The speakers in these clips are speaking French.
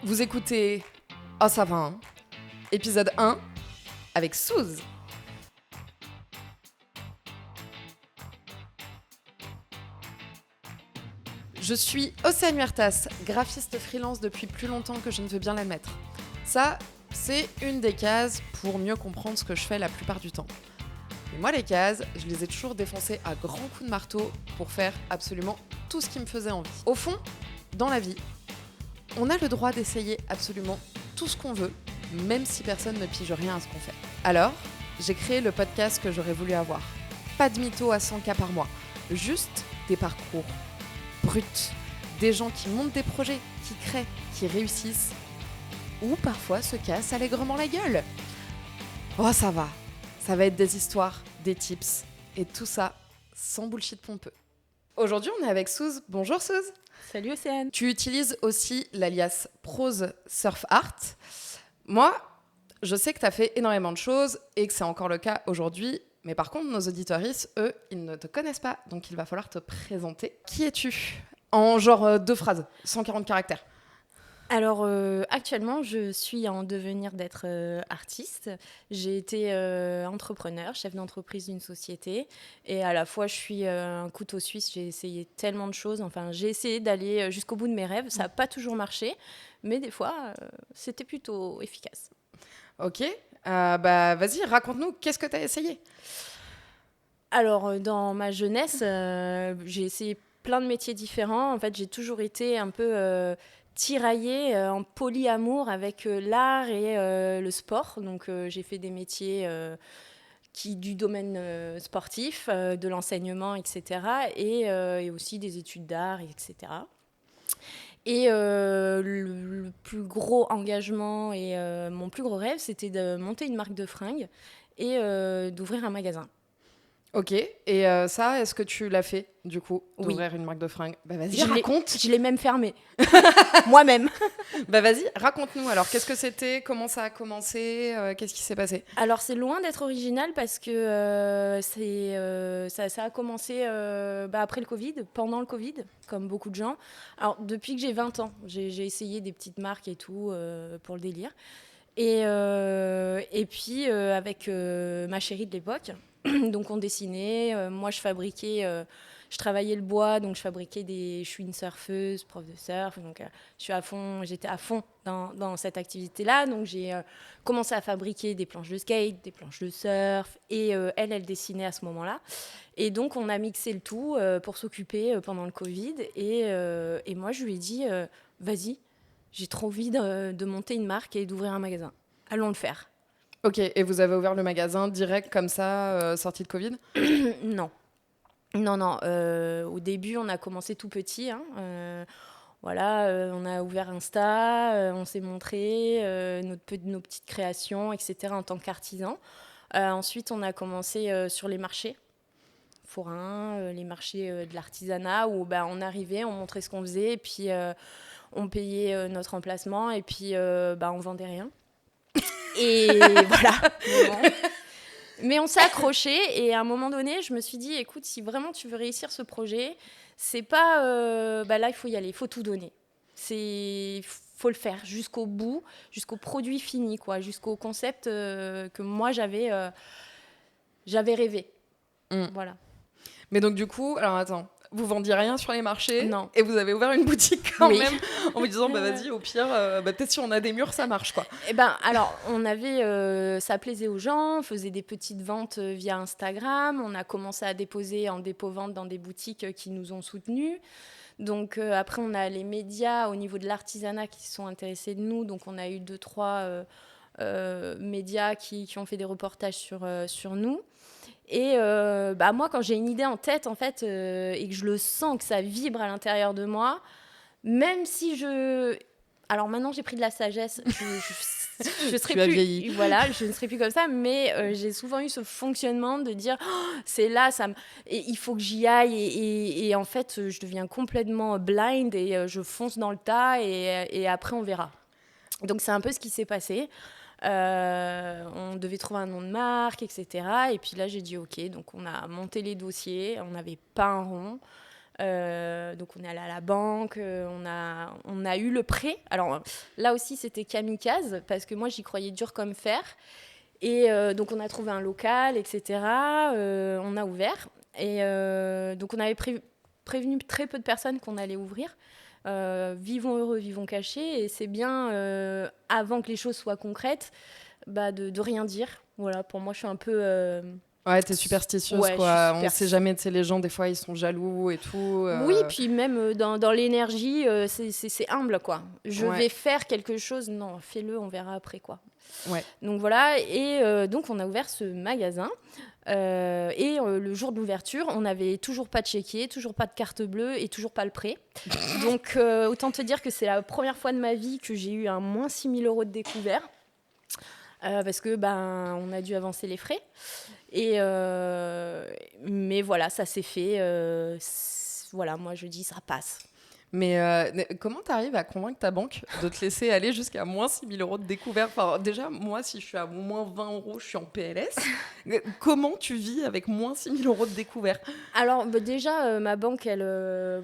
Vous écoutez Oh ça va, hein, épisode 1 avec Suze. Je suis Océane Huertas, graphiste freelance depuis plus longtemps que je ne veux bien l'admettre. Ça, c'est une des cases pour mieux comprendre ce que je fais la plupart du temps. Mais moi, les cases, je les ai toujours défoncées à grands coups de marteau pour faire absolument tout ce qui me faisait envie. Au fond, dans la vie, on a le droit d'essayer absolument tout ce qu'on veut, même si personne ne pige rien à ce qu'on fait. Alors, j'ai créé le podcast que j'aurais voulu avoir. Pas de mytho à 100K par mois, juste des parcours bruts, des gens qui montent des projets, qui créent, qui réussissent, ou parfois se cassent allègrement la gueule. Oh ça va être des histoires, des tips, et tout ça sans bullshit pompeux. Aujourd'hui, on est avec Suze. Bonjour Suze. Salut Océane. Tu utilises aussi l'alias Prose Surf Art. Moi, je sais que tu as fait énormément de choses et que c'est encore le cas aujourd'hui. Mais par contre, nos auditoristes, eux, ils ne te connaissent pas. Donc, il va falloir te présenter. Qui es-tu ? En genre 2 phrases, 140 caractères. Alors actuellement, je suis en devenir d'être artiste. J'ai été entrepreneur, chef d'entreprise d'une société. Et à la fois, je suis un couteau suisse. J'ai essayé tellement de choses. Enfin, j'ai essayé d'aller jusqu'au bout de mes rêves. Ça n'a pas toujours marché. Mais des fois, c'était plutôt efficace. Ok. Vas-y, raconte-nous, qu'est-ce que tu as essayé ? Alors, dans ma jeunesse, j'ai essayé plein de métiers différents. En fait, j'ai toujours été un peu tiraillée en polyamour avec l'art et le sport. Donc, j'ai fait des métiers du domaine sportif, de l'enseignement, etc. Et aussi des études d'art, etc. Et le plus gros engagement et mon plus gros rêve, c'était de monter une marque de fringues et d'ouvrir un magasin. Ok. Et ça, est-ce que tu l'as fait, du coup, d'ouvrir une marque de fringues ? Bah vas-y, raconte. Je l'ai même fermé. Moi-même. Bah vas-y, raconte-nous. Alors, qu'est-ce que c'était ? Comment ça a commencé ? Qu'est-ce qui s'est passé ? Alors, c'est loin d'être original parce que ça a commencé après le Covid, pendant le Covid, comme beaucoup de gens. Alors, depuis que j'ai 20 ans, j'ai essayé des petites marques et tout pour le délire. Et puis, avec ma chérie de l'époque, donc on dessinait. Moi, je travaillais le bois, donc je suis une surfeuse, prof de surf, donc j'étais à fond dans cette activité-là. Donc j'ai commencé à fabriquer des planches de skate, des planches de surf, et elle dessinait à ce moment-là. Et donc on a mixé le tout pour s'occuper pendant le Covid. Et moi, je lui ai dit, vas-y, j'ai trop envie de monter une marque et d'ouvrir un magasin. Allons le faire. Ok, et vous avez ouvert le magasin direct comme ça, sortie de Covid ? Non. Non. Au début, on a commencé tout petit. On a ouvert Insta, on s'est montré nos petites créations, etc. en tant qu'artisan. Ensuite, on a commencé sur les marchés forains, les marchés de l'artisanat, où on arrivait, on montrait ce qu'on faisait, et puis on payait notre emplacement, et puis on vendait rien. Et voilà. Mais on s'est accroché, et à un moment donné, je me suis dit, écoute, si vraiment tu veux réussir ce projet, c'est pas... là, il faut y aller, il faut tout donner. Il faut le faire jusqu'au bout, jusqu'au produit fini, quoi, jusqu'au concept que moi, j'avais rêvé. Voilà. Mais donc du coup, alors attends, vous vendiez rien sur les marchés ? Non. Et vous avez ouvert une boutique quand même, en vous disant, vas-y, au pire, peut-être si on a des murs, ça marche, quoi. Alors, on avait, ça plaisait aux gens, on faisait des petites ventes via Instagram, on a commencé à déposer en dépôt-vente dans des boutiques qui nous ont soutenus. Donc après, on a les médias au niveau de l'artisanat qui se sont intéressés de nous, donc on a eu 2-3 médias qui ont fait des reportages sur nous. Et moi, quand j'ai une idée en tête, en fait, et que je le sens, que ça vibre à l'intérieur de moi, même si alors maintenant, j'ai pris de la sagesse. Je serai tu as vieilli. Voilà, je ne serai plus comme ça, mais j'ai souvent eu ce fonctionnement de dire c'est là, et il faut que j'y aille. Et en fait, je deviens complètement blind et je fonce dans le tas et après, on verra. Donc, c'est un peu ce qui s'est passé. On devait trouver un nom de marque, etc. Et puis là, j'ai dit OK. Donc, on a monté les dossiers. On n'avait pas un rond. Donc on est allé à la banque, on a eu le prêt. Alors là aussi c'était kamikaze parce que moi j'y croyais dur comme fer. Et donc on a trouvé un local, etc. On a ouvert. Et donc on avait prévenu très peu de personnes qu'on allait ouvrir. Vivons heureux, vivons cachés. Et c'est bien, avant que les choses soient concrètes, de rien dire. Voilà, pour moi je suis un peu... Ouais, t'es superstitieuse, ouais, quoi. On sait jamais, tu sais, les gens, des fois, ils sont jaloux et tout. Oui, puis même dans l'énergie, c'est humble, quoi. Je vais faire quelque chose, non, fais-le, on verra après, quoi. Ouais. Donc voilà, et donc on a ouvert ce magasin. Le jour de l'ouverture, on n'avait toujours pas de chéquier, toujours pas de carte bleue et toujours pas le prêt. Donc autant te dire que c'est la première fois de ma vie que j'ai eu un moins 6 000 € de découvert. Parce que on a dû avancer les frais. Mais voilà, ça s'est fait. Voilà, moi je dis ça passe. Mais comment t'arrives à convaincre ta banque de te laisser aller jusqu'à moins 6 000 € de découvert? Enfin, déjà, moi, si je suis à moins 20 €, je suis en PLS. Comment tu vis avec moins 6 000 € de découvert? Alors, déjà, ma banque, elle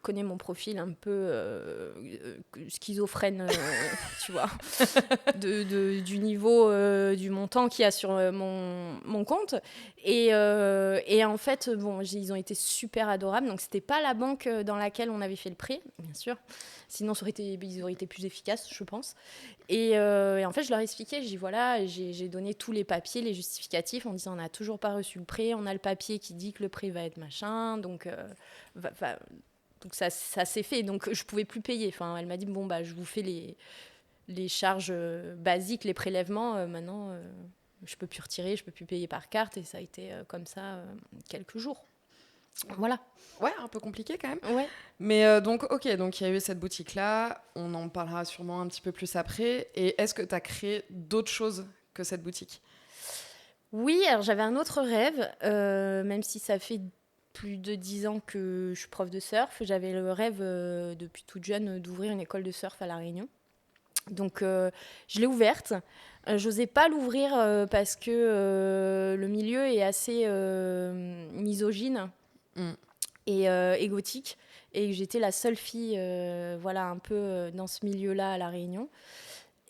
connaît mon profil un peu schizophrène, tu vois, du niveau du montant qu'il y a sur mon compte. Et en fait, bon, ils ont été super adorables. Donc, c'était pas la banque dans laquelle on avait fait le prêt, bien sûr. Sinon, ils auraient été plus efficaces, je pense. Et en fait, je leur ai expliqué, j'ai dit voilà, j'ai donné tous les papiers, les justificatifs, en disant on n'a toujours pas reçu le prêt, on a le papier qui dit que le prêt va être machin, donc ça s'est fait, donc je pouvais plus payer. Enfin, elle m'a dit bon je vous fais les charges basiques, les prélèvements, maintenant je peux plus retirer, je peux plus payer par carte, et ça a été comme ça quelques jours. Voilà. Ouais, un peu compliqué quand même. Ouais. Mais donc il y a eu cette boutique-là, on en parlera sûrement un petit peu plus après. Et est-ce que tu as créé d'autres choses que cette boutique? Oui, alors j'avais un autre rêve, même si ça fait plus de 10 ans que je suis prof de surf. J'avais le rêve depuis toute jeune d'ouvrir une école de surf à La Réunion. Donc je l'ai ouverte. J'osais pas l'ouvrir parce que le milieu est assez misogyne et égotique. Et j'étais la seule fille un peu dans ce milieu-là à La Réunion.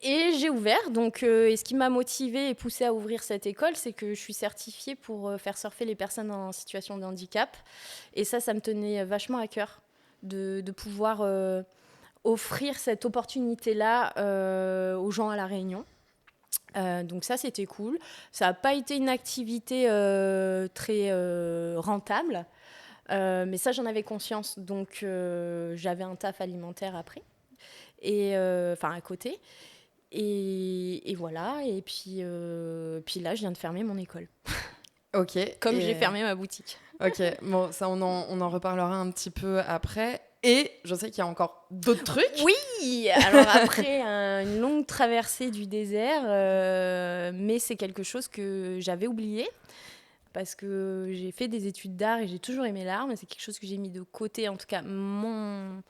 Et j'ai ouvert, donc, et ce qui m'a motivée et poussée à ouvrir cette école, c'est que je suis certifiée pour faire surfer les personnes en situation de handicap. Et ça me tenait vachement à cœur de pouvoir offrir cette opportunité-là aux gens à La Réunion. Donc ça, c'était cool. Ça n'a pas été une activité très rentable, mais ça, j'en avais conscience. Donc j'avais un taf alimentaire après, à côté. Et voilà, et puis là, je viens de fermer mon école. Ok. Comme j'ai fermé ma boutique. Ok, bon, ça, on en reparlera un petit peu après. Et je sais qu'il y a encore d'autres trucs. Oui, alors après une longue traversée du désert, mais c'est quelque chose que j'avais oublié. Parce que j'ai fait des études d'art et j'ai toujours aimé l'art, mais c'est quelque chose que j'ai mis de côté, en tout cas mon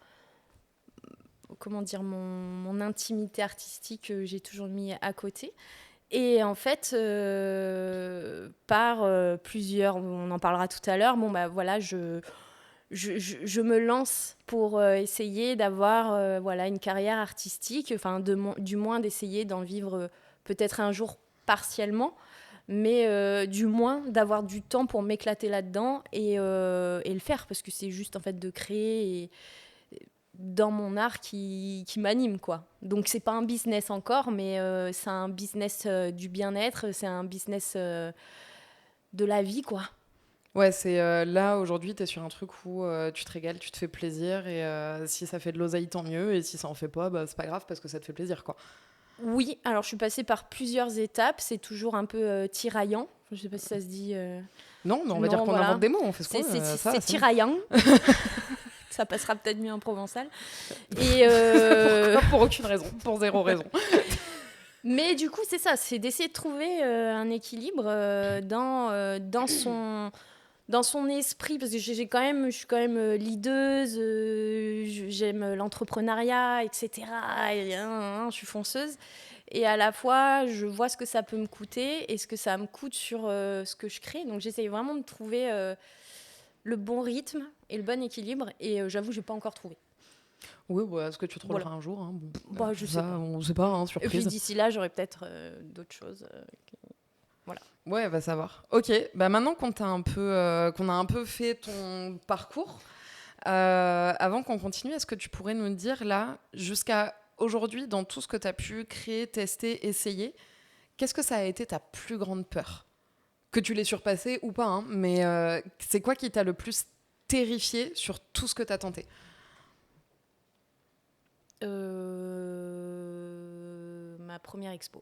intimité artistique, j'ai toujours mis à côté. Et en fait, par plusieurs, on en parlera tout à l'heure, je me lance pour essayer d'avoir une carrière artistique, du moins d'essayer d'en vivre peut-être un jour partiellement, mais du moins d'avoir du temps pour m'éclater là-dedans et le faire, parce que c'est juste en fait de créer et dans mon art qui m'anime, quoi. Donc c'est pas un business encore, mais c'est un business du bien-être, c'est un business de la vie, quoi. Ouais, c'est là aujourd'hui, tu es sur un truc où tu te régales, tu te fais plaisir, et si ça fait de l'oseille, tant mieux, et si ça en fait pas, c'est pas grave parce que ça te fait plaisir, quoi. Oui, alors je suis passée par plusieurs étapes, c'est toujours un peu tiraillant. Je sais pas si ça se dit. Non, mais on va dire qu'on invente des mots, on fait ce qu'on veut. C'est tiraillant. Ça passera peut-être mieux en provençal. Et pour aucune raison, pour zéro raison. Mais du coup, c'est ça, c'est d'essayer de trouver un équilibre dans son esprit, parce que je suis quand même leaduse, j'aime l'entrepreneuriat, etc. Je suis fonceuse. Et à la fois, je vois ce que ça peut me coûter et ce que ça me coûte sur ce que je crée. Donc, j'essaye vraiment de trouver le bon rythme et le bon équilibre. Et j'avoue, j'ai pas encore trouvé. Oui, bah, est-ce que tu trouveras Voilà. un jour, hein, bon, Bah, je sais pas. on sait pas, hein, Et puis surprise. d'ici là, j'aurai peut-être d'autres choses. Voilà. Ouais, va savoir. Ok, bah maintenant qu'on a un peu fait ton parcours, avant qu'on continue, est-ce que tu pourrais nous dire là, jusqu'à aujourd'hui, dans tout ce que tu as pu créer, tester, essayer, qu'est-ce que ça a été ta plus grande peur? Que tu l'aies surpassée ou pas, hein, mais c'est quoi qui t'a le plus terrifié sur tout ce que tu as tenté? Ma première expo.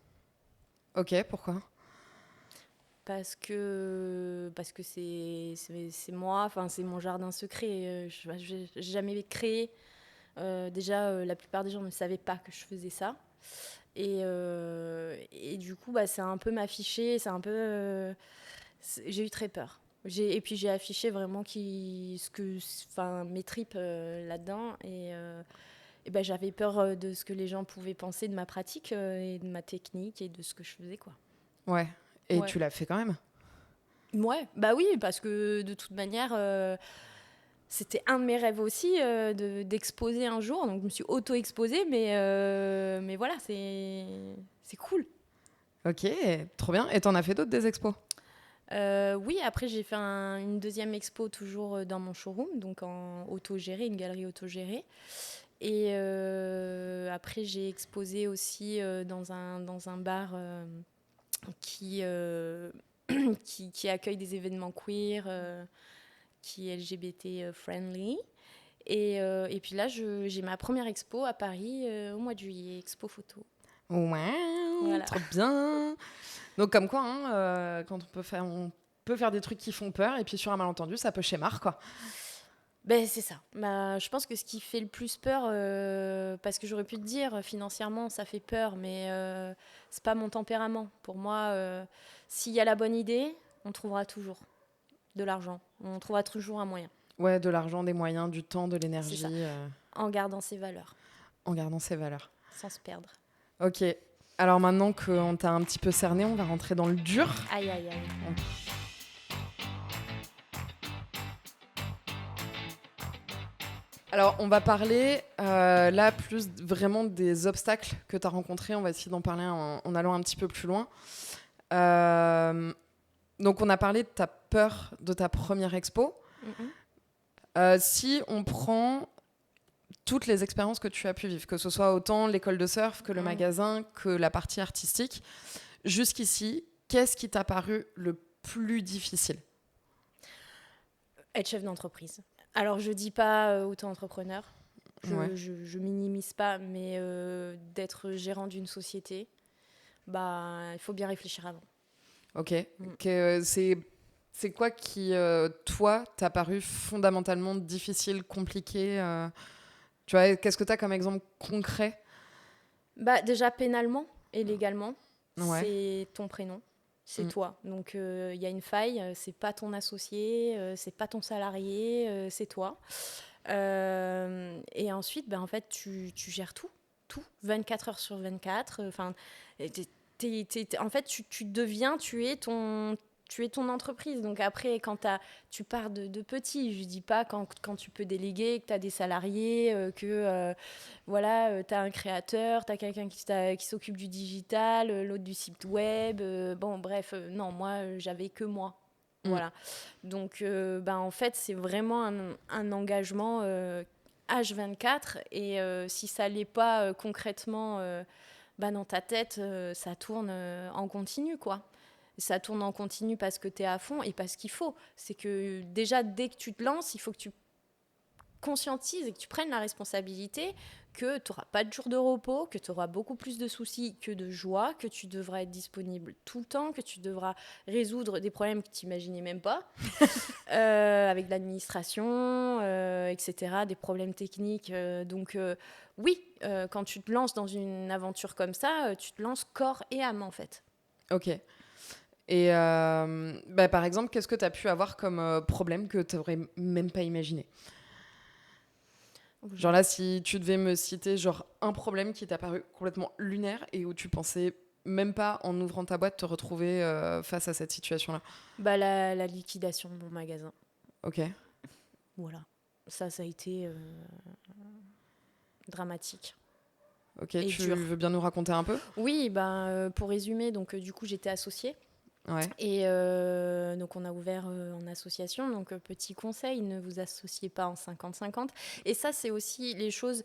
Ok, pourquoi? Parce que c'est moi, enfin c'est mon jardin secret. J'ai jamais créé. Déjà, la plupart des gens ne savaient pas que je faisais ça. Et du coup, bah, c'est un peu m'afficher, j'ai eu très peur. Et puis j'ai affiché vraiment mes tripes là-dedans. Et bah, j'avais peur de ce que les gens pouvaient penser de ma pratique et de ma technique et de ce que je faisais, quoi. Ouais, et Ouais. tu l'as fait quand même? Ouais, bah oui, parce que de toute manière, c'était un de mes rêves aussi d'exposer un jour. Donc je me suis auto-exposée, mais voilà, c'est cool. Ok, trop bien. Et t'en as fait d'autres des expos? Oui, après j'ai fait une deuxième expo toujours dans mon showroom, donc en autogéré, une galerie autogérée. Et après j'ai exposé aussi dans un bar qui, qui accueille des événements queer, qui est LGBT friendly. Et puis là, j'ai ma première expo à Paris au mois de juillet, expo photo. Wow, Voilà. trop bien. Donc comme quoi, hein, quand on peut faire des trucs qui font peur, et puis sur un malentendu, ça peut schémar, quoi. Ben, c'est ça. Bah, je pense que ce qui fait le plus peur, parce que j'aurais pu te dire, financièrement, ça fait peur, mais c'est pas mon tempérament. Pour moi, s'il y a la bonne idée, on trouvera toujours de l'argent. On trouvera toujours un moyen. Ouais, de l'argent, des moyens, du temps, de C'est ça. l'énergie, En gardant ses valeurs, en gardant ses valeurs. sans se perdre. Ok. Alors maintenant qu'on t'a un petit peu cerné, on va rentrer dans le dur. Aïe, aïe, aïe. Alors, on va parler là plus vraiment des obstacles que tu as rencontrés. On va essayer d'en parler en allant un petit peu plus loin. Donc, on a parlé de ta peur de ta première expo. Si on prend toutes les expériences que tu as pu vivre, que ce soit autant l'école de surf que le magasin, que la partie artistique, jusqu'ici, qu'est-ce qui t'a paru le plus difficile? Être chef d'entreprise. Alors, je dis pas auto-entrepreneur, Ouais. je minimise pas, mais d'être gérant d'une société, bah, il faut bien réfléchir avant. Ok. C'est quoi qui, toi, t'a paru fondamentalement difficile, compliqué tu vois, qu'est-ce que t'as comme exemple concret? Bah, déjà, pénalement et légalement, Ouais. c'est ton prénom, c'est toi. Donc, il y a une faille, c'est pas ton associé, c'est pas ton salarié, c'est toi. Et ensuite, ben, en fait, tu gères tout, 24 heures sur 24. Enfin, en fait, tu deviens, tu es ton entreprise. Donc après, tu pars de petit, je dis pas quand tu peux déléguer, que tu as des salariés, voilà, tu as un créateur, tu as quelqu'un qui s'occupe du digital, l'autre du site web. Bon, bref, non, moi, j'avais que moi. Voilà. Donc, en fait, c'est vraiment un engagement H24. Et si ça l'est pas concrètement dans ta tête, ça tourne en continu, quoi. Ça tourne en continu parce que tu es à fond et parce qu'il faut. C'est que déjà, dès que tu te lances, il faut que tu conscientises et que tu prennes la responsabilité que tu n'auras pas de jour de repos, que tu auras beaucoup plus de soucis que de joie, que tu devras être disponible tout le temps, que tu devras résoudre des problèmes que tu n'imaginais même pas, avec l'administration, etc., des problèmes techniques. Donc oui, quand tu te lances dans une aventure comme ça, tu te lances corps et âme, en fait. Ok. Et par exemple, qu'est-ce que tu as pu avoir comme problème que tu n'aurais même pas imaginé? Genre là, si tu devais me citer genre un problème qui t'a paru complètement lunaire et où tu pensais même pas, en ouvrant ta boîte, te retrouver face à cette situation-là. La liquidation de mon magasin. Ok. Voilà. Ça a été dramatique Ok, et tu dur. veux bien nous raconter un peu? Oui, pour résumer, donc du coup, j'étais associée. Ouais. Et donc, on a ouvert en association. Donc, petit conseil, ne vous associez pas en 50-50. Et ça, c'est aussi les choses...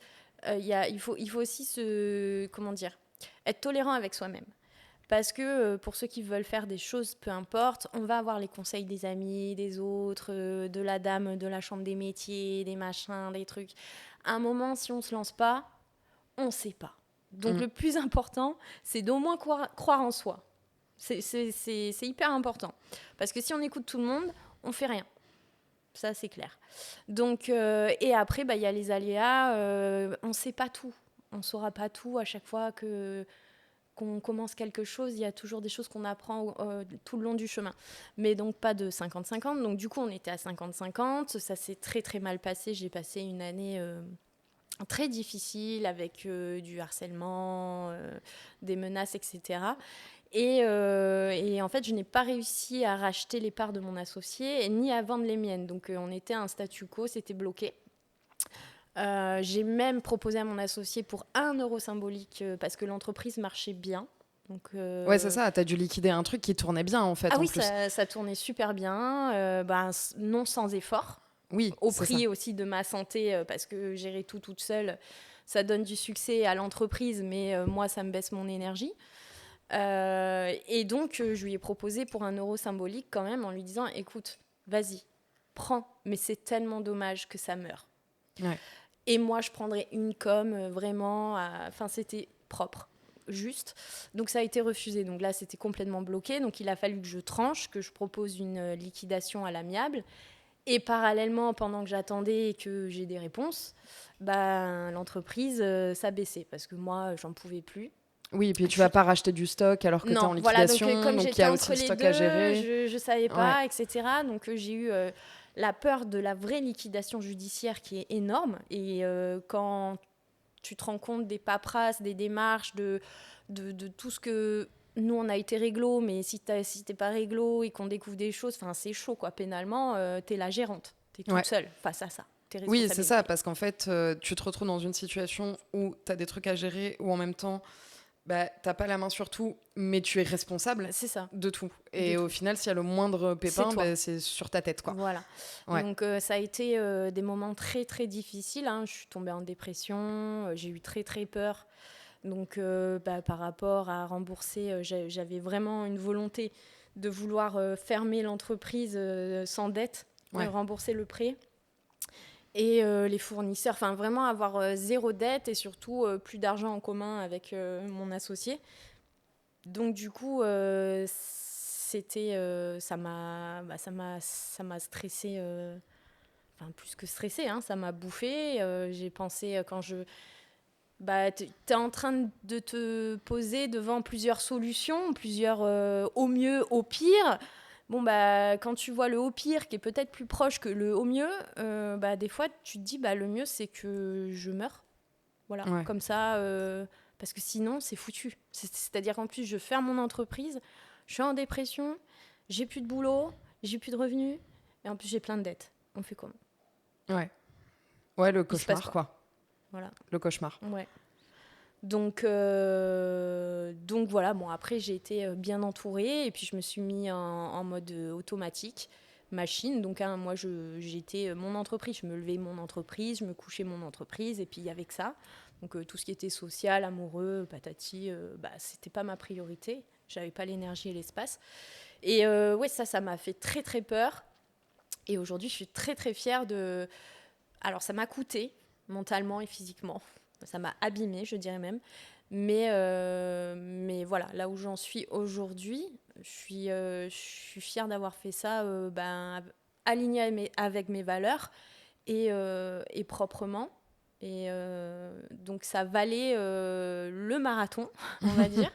il faut aussi comment dire, être tolérant avec soi-même. Parce que pour ceux qui veulent faire des choses, peu importe, on va avoir les conseils des amis, des autres, de la dame de la chambre des métiers, des machins, des trucs. À un moment, si on ne se lance pas, on ne sait pas. Donc, le plus important, c'est d'au moins croire en soi. C'est hyper important. Parce que si on écoute tout le monde, on fait rien. Ça, c'est clair. Donc, et après, y a les aléas. On ne sait pas tout. On ne saura pas tout à chaque fois qu'on commence quelque chose. Il y a toujours des choses qu'on apprend tout le long du chemin. Mais donc, pas de 50-50. Donc, du coup, on était à 50-50. Ça s'est très, très mal passé. J'ai passé une année... très difficile avec du harcèlement, des menaces, etc. Et en fait, je n'ai pas réussi à racheter les parts de mon associé ni à vendre les miennes. Donc, on était à un statu quo, c'était bloqué. J'ai même proposé à mon associé pour 1 € symbolique parce que l'entreprise marchait bien. Donc, Ouais, c'est ça, t'as dû liquider un truc qui tournait bien en fait, ah en oui, plus. ça tournait super bien, non sans effort. Oui, Au c'est ça. prix aussi de ma santé, parce que gérer tout toute seule, ça donne du succès à l'entreprise, mais moi, ça me baisse mon énergie. Et donc, je lui ai proposé pour 1 € symbolique quand même, en lui disant, écoute, vas-y, prends, mais c'est tellement dommage que ça meure. Ouais. Et moi, je prendrais une com, vraiment, enfin, c'était propre, juste. Donc, ça a été refusé. Donc là, c'était complètement bloqué. Donc, il a fallu que je tranche, que je propose une liquidation à l'amiable. Et parallèlement, pendant que j'attendais et que j'ai des réponses, l'entreprise, ça baissait parce que moi, j'en pouvais plus. Oui, et puis tu vas pas racheter du stock alors que t'es en Non, voilà, donc liquidation, comme donc il y j'étais a aussi entre le les stock à deux, gérer. je savais Ouais. pas, etc. Donc j'ai eu la peur de la vraie liquidation judiciaire qui est énorme. Et quand tu te rends compte des paperasses, des démarches, de tout ce que... Nous, on a été réglo, mais si t'es pas réglo et qu'on découvre des choses, c'est chaud, quoi. Pénalement, t'es la gérante. T'es toute seule face à ça. Oui, c'est ça, parce qu'en fait, tu te retrouves dans une situation où t'as des trucs à gérer, où en même temps, t'as pas la main sur tout, mais tu es responsable de tout. Et au final, s'il y a le moindre pépin, c'est sur ta tête, quoi. Voilà. Ouais. Donc, ça a été des moments très, très difficiles. Hein. Je suis tombée en dépression. J'ai eu très, très peur. Donc, par rapport à rembourser, j'avais vraiment une volonté de vouloir fermer l'entreprise sans dette, rembourser le prêt. Et les fournisseurs, enfin vraiment avoir zéro dette et surtout plus d'argent en commun avec mon associé. Donc du coup, c'était, ça m'a stressée, plus que stressée, hein, ça m'a bouffée. J'ai pensé quand t'es en train de te poser devant plusieurs solutions, plusieurs au mieux, au pire. Bon, quand tu vois le au pire qui est peut-être plus proche que le au mieux, des fois, tu te dis, le mieux, c'est que je meure. Voilà, comme ça, parce que sinon, c'est foutu. C'est-à-dire qu'en plus, je ferme mon entreprise, je suis en dépression, j'ai plus de boulot, j'ai plus de revenus, et en plus, j'ai plein de dettes. On fait comment ? Ouais, le cauchemar, quoi. Voilà. Le cauchemar. Ouais. Donc voilà, bon, après j'ai été bien entourée et puis je me suis mis en mode automatique, machine. Donc moi j'étais mon entreprise, je me levais mon entreprise, je me couchais mon entreprise et puis avec ça. Donc tout ce qui était social, amoureux, patati, c'était pas ma priorité. J'avais pas l'énergie et l'espace. Et ça m'a fait très très peur. Et aujourd'hui je suis très très fière de... Alors ça m'a coûté mentalement et physiquement. Ça m'a abîmée, je dirais même. Mais voilà, là où j'en suis aujourd'hui, je suis fière d'avoir fait ça aligné avec mes valeurs et proprement. Et donc ça valait le marathon, on va dire.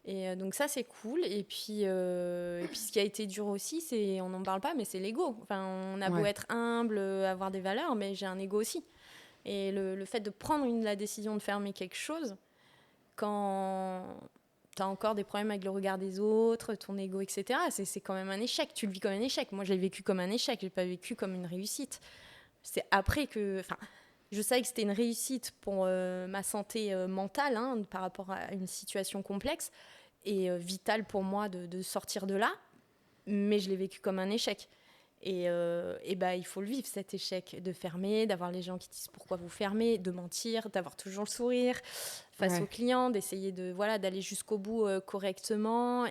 Et donc ça, c'est cool. Et puis ce qui a été dur aussi, on n'en parle pas, mais c'est l'ego. Enfin, on a beau être humble, avoir des valeurs, mais j'ai un ego aussi. Et le fait de prendre la décision de fermer quelque chose, quand tu as encore des problèmes avec le regard des autres, ton ego, etc. C'est quand même un échec. Tu le vis comme un échec. Moi, je l'ai vécu comme un échec. Je l'ai pas vécu comme une réussite. C'est après que... Enfin, je savais que c'était une réussite pour ma santé mentale, hein, par rapport à une situation complexe et vitale pour moi de sortir de là. Mais je l'ai vécu comme un échec. Et bah, il faut le vivre, cet échec, de fermer, d'avoir les gens qui disent pourquoi vous fermez, de mentir, d'avoir toujours le sourire face aux clients, d'essayer d'aller jusqu'au bout correctement.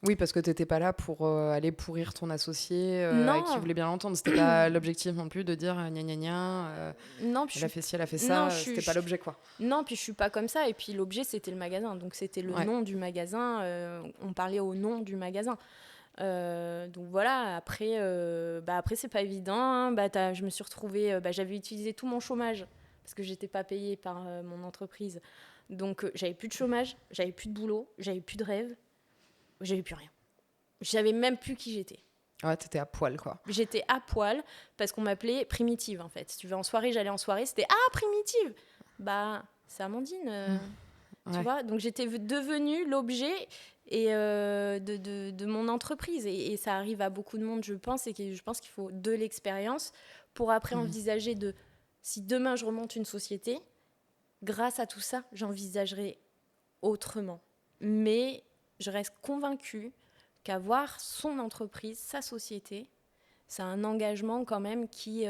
Oui, parce que tu n'étais pas là pour aller pourrir ton associé avec qui Non, voulait bien l'entendre. C'était pas l'objectif non plus de dire gna gna gna, non, puis elle a fait ci, elle a fait non, ça. C'était pas l'objet, quoi. non, puis je suis pas comme ça. Et puis l'objet, c'était le magasin. Donc c'était le nom du magasin. On parlait au nom du magasin. Donc voilà, après c'est pas évident, hein. Je me suis retrouvée, j'avais utilisé tout mon chômage parce que j'étais pas payée par mon entreprise, donc j'avais plus de chômage, j'avais plus de boulot, j'avais plus de rêve, j'avais plus rien, je savais même plus qui j'étais. Ouais, t'étais à poil, quoi. J'étais à poil parce qu'on m'appelait Primitive, en fait. Si tu veux en soirée, j'allais en soirée, c'était ah Primitive, c'est Amandine, tu vois. Donc j'étais devenue l'objet de mon entreprise. Et ça arrive à beaucoup de monde, je pense, et je pense qu'il faut de l'expérience pour après envisager si demain je remonte une société, grâce à tout ça, j'envisagerai autrement. Mais je reste convaincue qu'avoir son entreprise, sa société, c'est un engagement quand même qui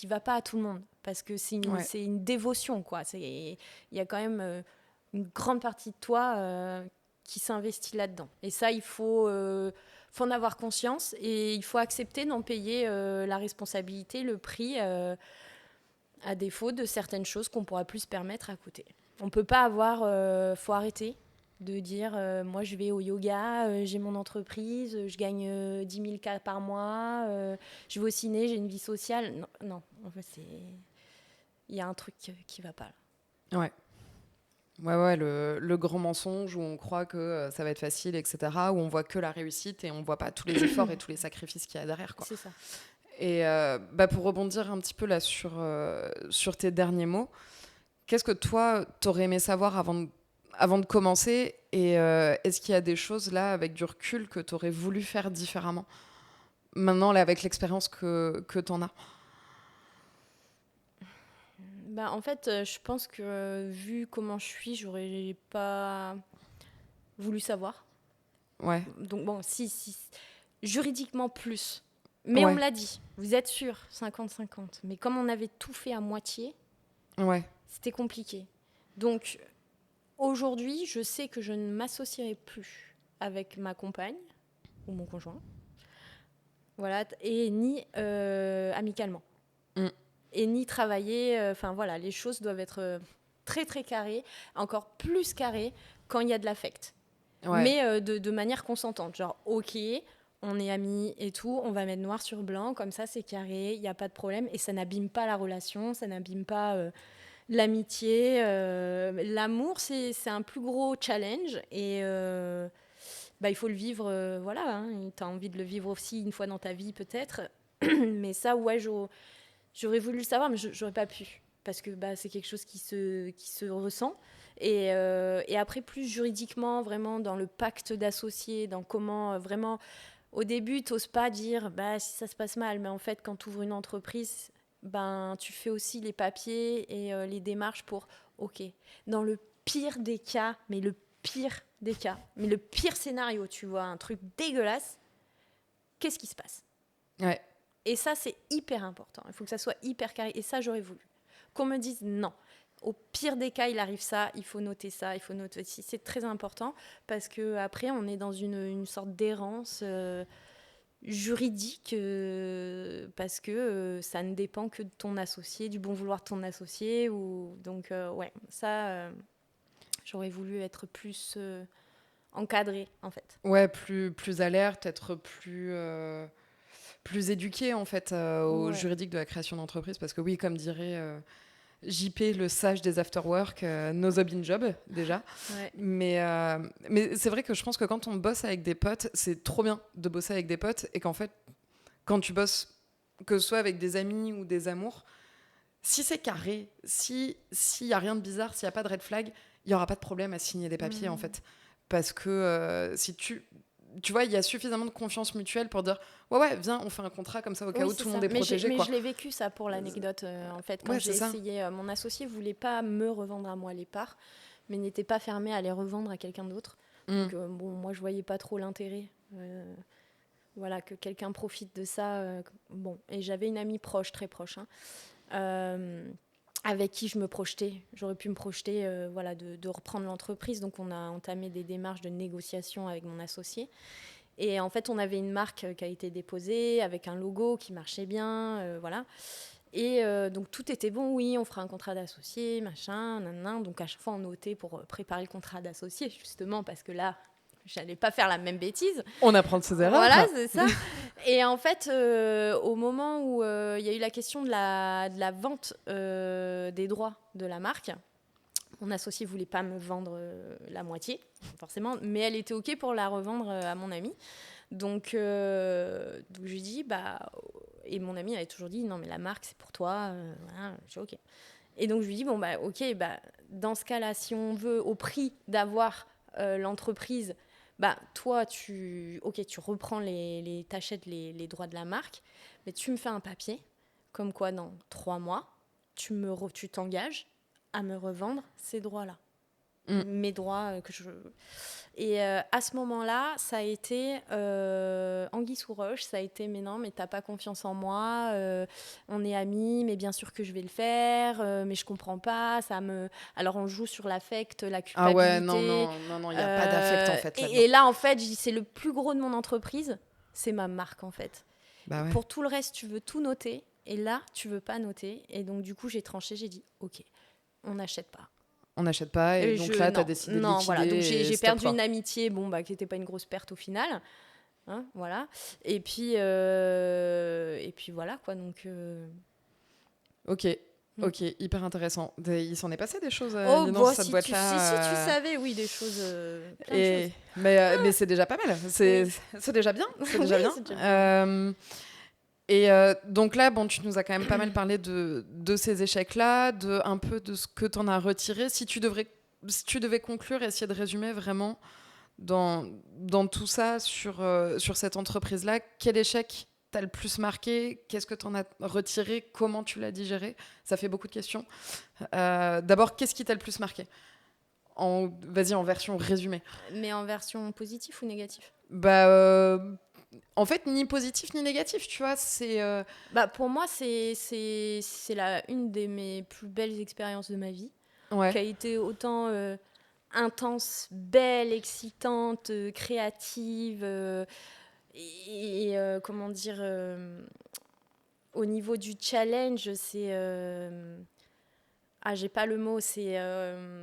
va pas à tout le monde. Parce que c'est une dévotion, quoi. Il y a quand même une grande partie de toi qui s'investit là-dedans. Et ça, il faut en avoir conscience et il faut accepter d'en payer la responsabilité, le prix, à défaut de certaines choses qu'on pourra plus se permettre à côté. On peut pas faut arrêter de dire moi je vais au yoga, j'ai mon entreprise, je gagne 10 000 cas par mois, je vais au ciné, j'ai une vie sociale. Non, en fait, il y a un truc qui va pas là. Ouais, le grand mensonge où on croit que ça va être facile, etc., où on voit que la réussite et on voit pas tous les efforts et tous les sacrifices qu'il y a derrière, quoi. C'est ça. Et pour rebondir un petit peu là sur tes derniers mots, qu'est-ce que toi, t'aurais aimé savoir avant de commencer, et est-ce qu'il y a des choses là, avec du recul, que t'aurais voulu faire différemment maintenant, là, avec l'expérience que t'en as? En fait, je pense que vu comment je suis, j'aurais pas voulu savoir. Ouais. Donc bon, si juridiquement plus. Mais on me l'a dit, vous êtes sûr, 50-50. Mais comme on avait tout fait à moitié, c'était compliqué. Donc aujourd'hui, je sais que je ne m'associerai plus avec ma compagne ou mon conjoint, voilà, et ni amicalement. Et ni travailler. Les choses doivent être très très carrées, encore plus carrées quand il y a de l'affect. Mais de manière consentante. Genre, ok, on est amis et tout, on va mettre noir sur blanc, comme ça c'est carré, il n'y a pas de problème. Et ça n'abîme pas la relation, ça n'abîme pas l'amitié. L'amour, c'est un plus gros challenge. Et il faut le vivre, tu as envie de le vivre aussi une fois dans ta vie peut-être. Mais ça, j'aurais voulu le savoir, mais j'aurais pas pu. Parce que c'est quelque chose qui se ressent. Et après, plus juridiquement, vraiment dans le pacte d'associés, dans comment vraiment... Au début, tu n'oses pas dire si ça se passe mal. Mais en fait, quand tu ouvres une entreprise, tu fais aussi les papiers et les démarches pour... OK, dans le pire des cas, mais le pire scénario, tu vois, un truc dégueulasse, qu'est-ce qui se passe ? Et ça, c'est hyper important. Il faut que ça soit hyper carré. Et ça, j'aurais voulu. Qu'on me dise non. Au pire des cas, il arrive ça, il faut noter ça, il faut noter ci. C'est très important parce qu'après, on est dans une sorte d'errance juridique parce que ça ne dépend que de ton associé, du bon vouloir de ton associé. Donc, ça, j'aurais voulu être plus encadrée, en fait. Ouais, plus alerte, être plus éduqué en fait au juridique de la création d'entreprise, parce que oui, comme dirait JP, le sage des afterwork, no job in job déjà. Mais c'est vrai que je pense que quand on bosse avec des potes, c'est trop bien de bosser avec des potes, et qu'en fait, quand tu bosses, que ce soit avec des amis ou des amours, Si c'est carré, s'il y a rien de bizarre, s'il y a pas de red flag, il y aura pas de problème à signer des papiers en fait. Parce que si tu vois, il y a suffisamment de confiance mutuelle pour dire ouais, viens, on fait un contrat comme ça au cas Oui, où c'est tout le ça. monde est protégé, Mais quoi. je l'ai vécu ça pour l'anecdote. En fait, quand Ouais, j'ai c'est ça. essayé, mon associé voulait pas me revendre à moi les parts, mais n'était pas fermé à les revendre à quelqu'un d'autre. Mm. Donc bon, moi je voyais pas trop l'intérêt. Voilà, que quelqu'un profite de ça. Bon, et j'avais une amie proche, très proche, hein, avec qui je me projetais. J'aurais pu me projeter, voilà, de reprendre l'entreprise. Donc on a entamé des démarches de négociation avec mon associé. Et en fait, on avait une marque qui a été déposée avec un logo qui marchait bien, voilà. Et donc tout était bon, oui, on fera un contrat d'associé, machin, nan. Donc à chaque fois, on notait pour préparer le contrat d'associé, justement, parce que là, j'allais pas faire la même bêtise. On apprend de ses erreurs. Voilà, c'est ça. Et en fait, au moment où il y a eu la question de la vente des droits de la marque, mon associé voulait pas me vendre la moitié, forcément, mais elle était OK pour la revendre à mon ami. Donc je lui dis, bah... Et mon ami avait toujours dit, non, mais la marque, c'est pour toi. Voilà, je dis, OK. Et donc je lui dis, bon, bah, OK, bah, dans ce cas-là, si on veut, au prix d'avoir l'entreprise, bah, toi, tu reprends t'achètes les droits de la marque, mais tu me fais un papier, comme quoi dans 3 mois, tu t'engages à me revendre ces droits-là. Mes droits que je... Et à ce moment-là, ça a été anguille sous roche. Ça a été, mais non, mais t'as pas confiance en moi. On est amis, mais bien sûr que je vais le faire. Mais je comprends pas. Alors on joue sur l'affect, la culpabilité. Ah ouais, non, il n'y a pas d'affect en fait là-dedans. Et là, en fait, c'est le plus gros de mon entreprise. C'est ma marque en fait. Bah ouais. Pour tout le reste, tu veux tout noter. Et là, tu veux pas noter. Et donc du coup, j'ai tranché. J'ai dit, OK, on n'achète pas. On n'achète pas et donc là, tu as décidé de liquider. Voilà. Donc j'ai stop, perdu quoi. une amitié, bon, bah, qui n'était pas une grosse perte au final. Hein, voilà. Et puis voilà, quoi. Donc, Ok, hyper intéressant. Il s'en est passé des choses oh, dis donc, bon, cette si boîte-là. tu savais, oui, des choses, plein de choses. Mais c'est déjà pas mal. C'est déjà bien. C'est déjà Oui, bien. c'est déjà bien. Et donc là, bon, tu nous as quand même pas mal parlé de ces échecs-là, un peu de ce que tu en as retiré. Si tu devais conclure, essayer de résumer vraiment dans tout ça sur cette entreprise-là, quel échec t'as le plus marqué? Qu'est-ce que t'en as retiré? Comment tu l'as digéré? Ça fait beaucoup de questions. D'abord, qu'est-ce qui t'a le plus marqué? Vas-y, en version résumée. Mais en version positive ou négative? Bah, en fait, ni positif ni négatif, tu vois. Bah, pour moi, c'est une de mes plus belles expériences de ma vie, Ouais. qui a été autant intense, belle, excitante, créative, et comment dire, au niveau du challenge, c'est... j'ai pas le mot, c'est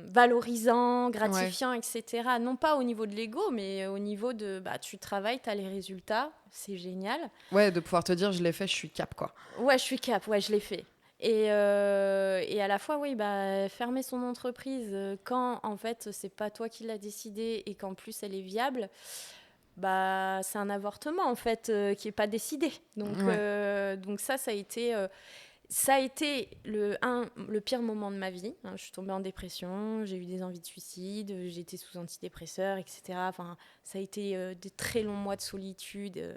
valorisant, gratifiant, etc. Non pas au niveau de l'ego, mais au niveau de, bah, tu travailles, tu as les résultats, c'est génial. Ouais, de pouvoir te dire, je l'ai fait, je suis cap, quoi. Ouais, je suis cap, ouais, je l'ai fait. Et à la fois, oui, bah, fermer son entreprise quand, en fait, c'est pas toi qui l'as décidé et qu'en plus, elle est viable, bah, c'est un avortement, en fait, qui est pas décidé. Donc, donc ça a été... ça a été le pire moment de ma vie. Je suis tombée en dépression, j'ai eu des envies de suicide, j'ai été sous antidépresseurs, etc. Enfin, ça a été des très longs mois de solitude.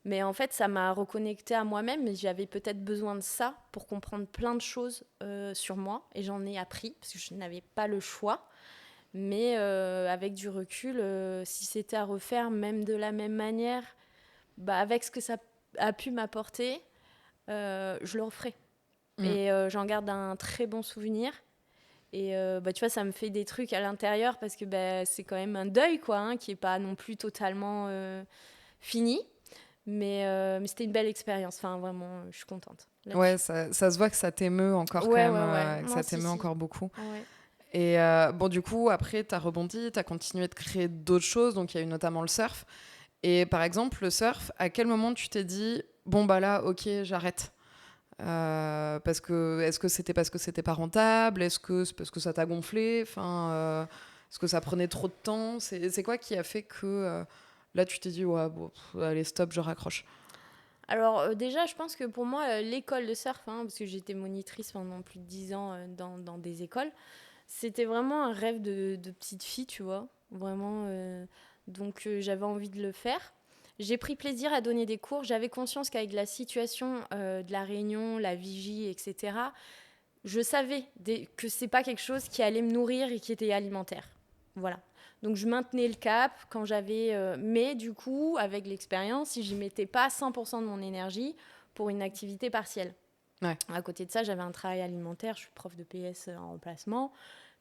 Mais en fait, ça m'a reconnectée à moi-même. Et j'avais peut-être besoin de ça pour comprendre plein de choses sur moi. Et j'en ai appris, parce que je n'avais pas le choix. Mais avec du recul, si c'était à refaire, même de la même manière, bah, avec ce que ça a pu m'apporter, je le referai. Et j'en garde un très bon souvenir. Et bah, tu vois, ça me fait des trucs à l'intérieur parce que bah, c'est quand même un deuil, quoi, hein, qui n'est pas non plus totalement fini. Mais c'était une belle expérience. Enfin, vraiment, je suis contente. Ouais, ça se voit que ça t'émeut encore quand même, que ça t'émeut encore beaucoup. Ouais. Et bon, du coup, après, t'as rebondi, t'as continué de créer d'autres choses. Donc, il y a eu notamment le surf. Et par exemple, le surf, à quel moment tu t'es dit, bon, bah là, ok, j'arrête est-ce que c'était parce que c'était pas rentable? Est-ce que c'est parce que ça t'a gonflé? Est-ce que ça prenait trop de temps? C'est quoi qui a fait que là, tu t'es dit, ouais, bon, allez, stop, je raccroche? Alors déjà, je pense que pour moi, l'école de surf, hein, parce que j'étais monitrice pendant plus de 10 ans dans des écoles, c'était vraiment un rêve de petite fille, tu vois. Vraiment. Donc j'avais envie de le faire. J'ai pris plaisir à donner des cours. J'avais conscience qu'avec la situation de la réunion, la vigie, etc., je savais que c'est pas quelque chose qui allait me nourrir et qui était alimentaire. Voilà. Donc je maintenais le cap quand j'avais... mais du coup, avec l'expérience, si j'y mettais pas 100% de mon énergie pour une activité partielle. Ouais. À côté de ça, j'avais un travail alimentaire. Je suis prof de PS en remplacement.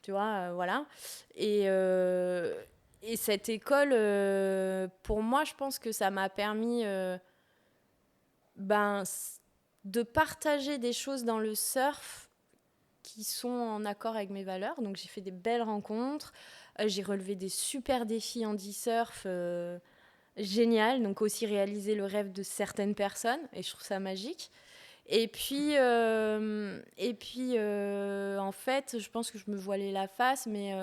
Tu vois, voilà. Et, euh, et cette école, pour moi, je pense que ça m'a permis ben, de partager des choses dans le surf qui sont en accord avec mes valeurs. Donc j'ai fait des belles rencontres, j'ai relevé des super défis handi-surf génial, donc aussi réaliser le rêve de certaines personnes, et je trouve ça magique. Et puis, en fait, je pense que je me voilais la face, mais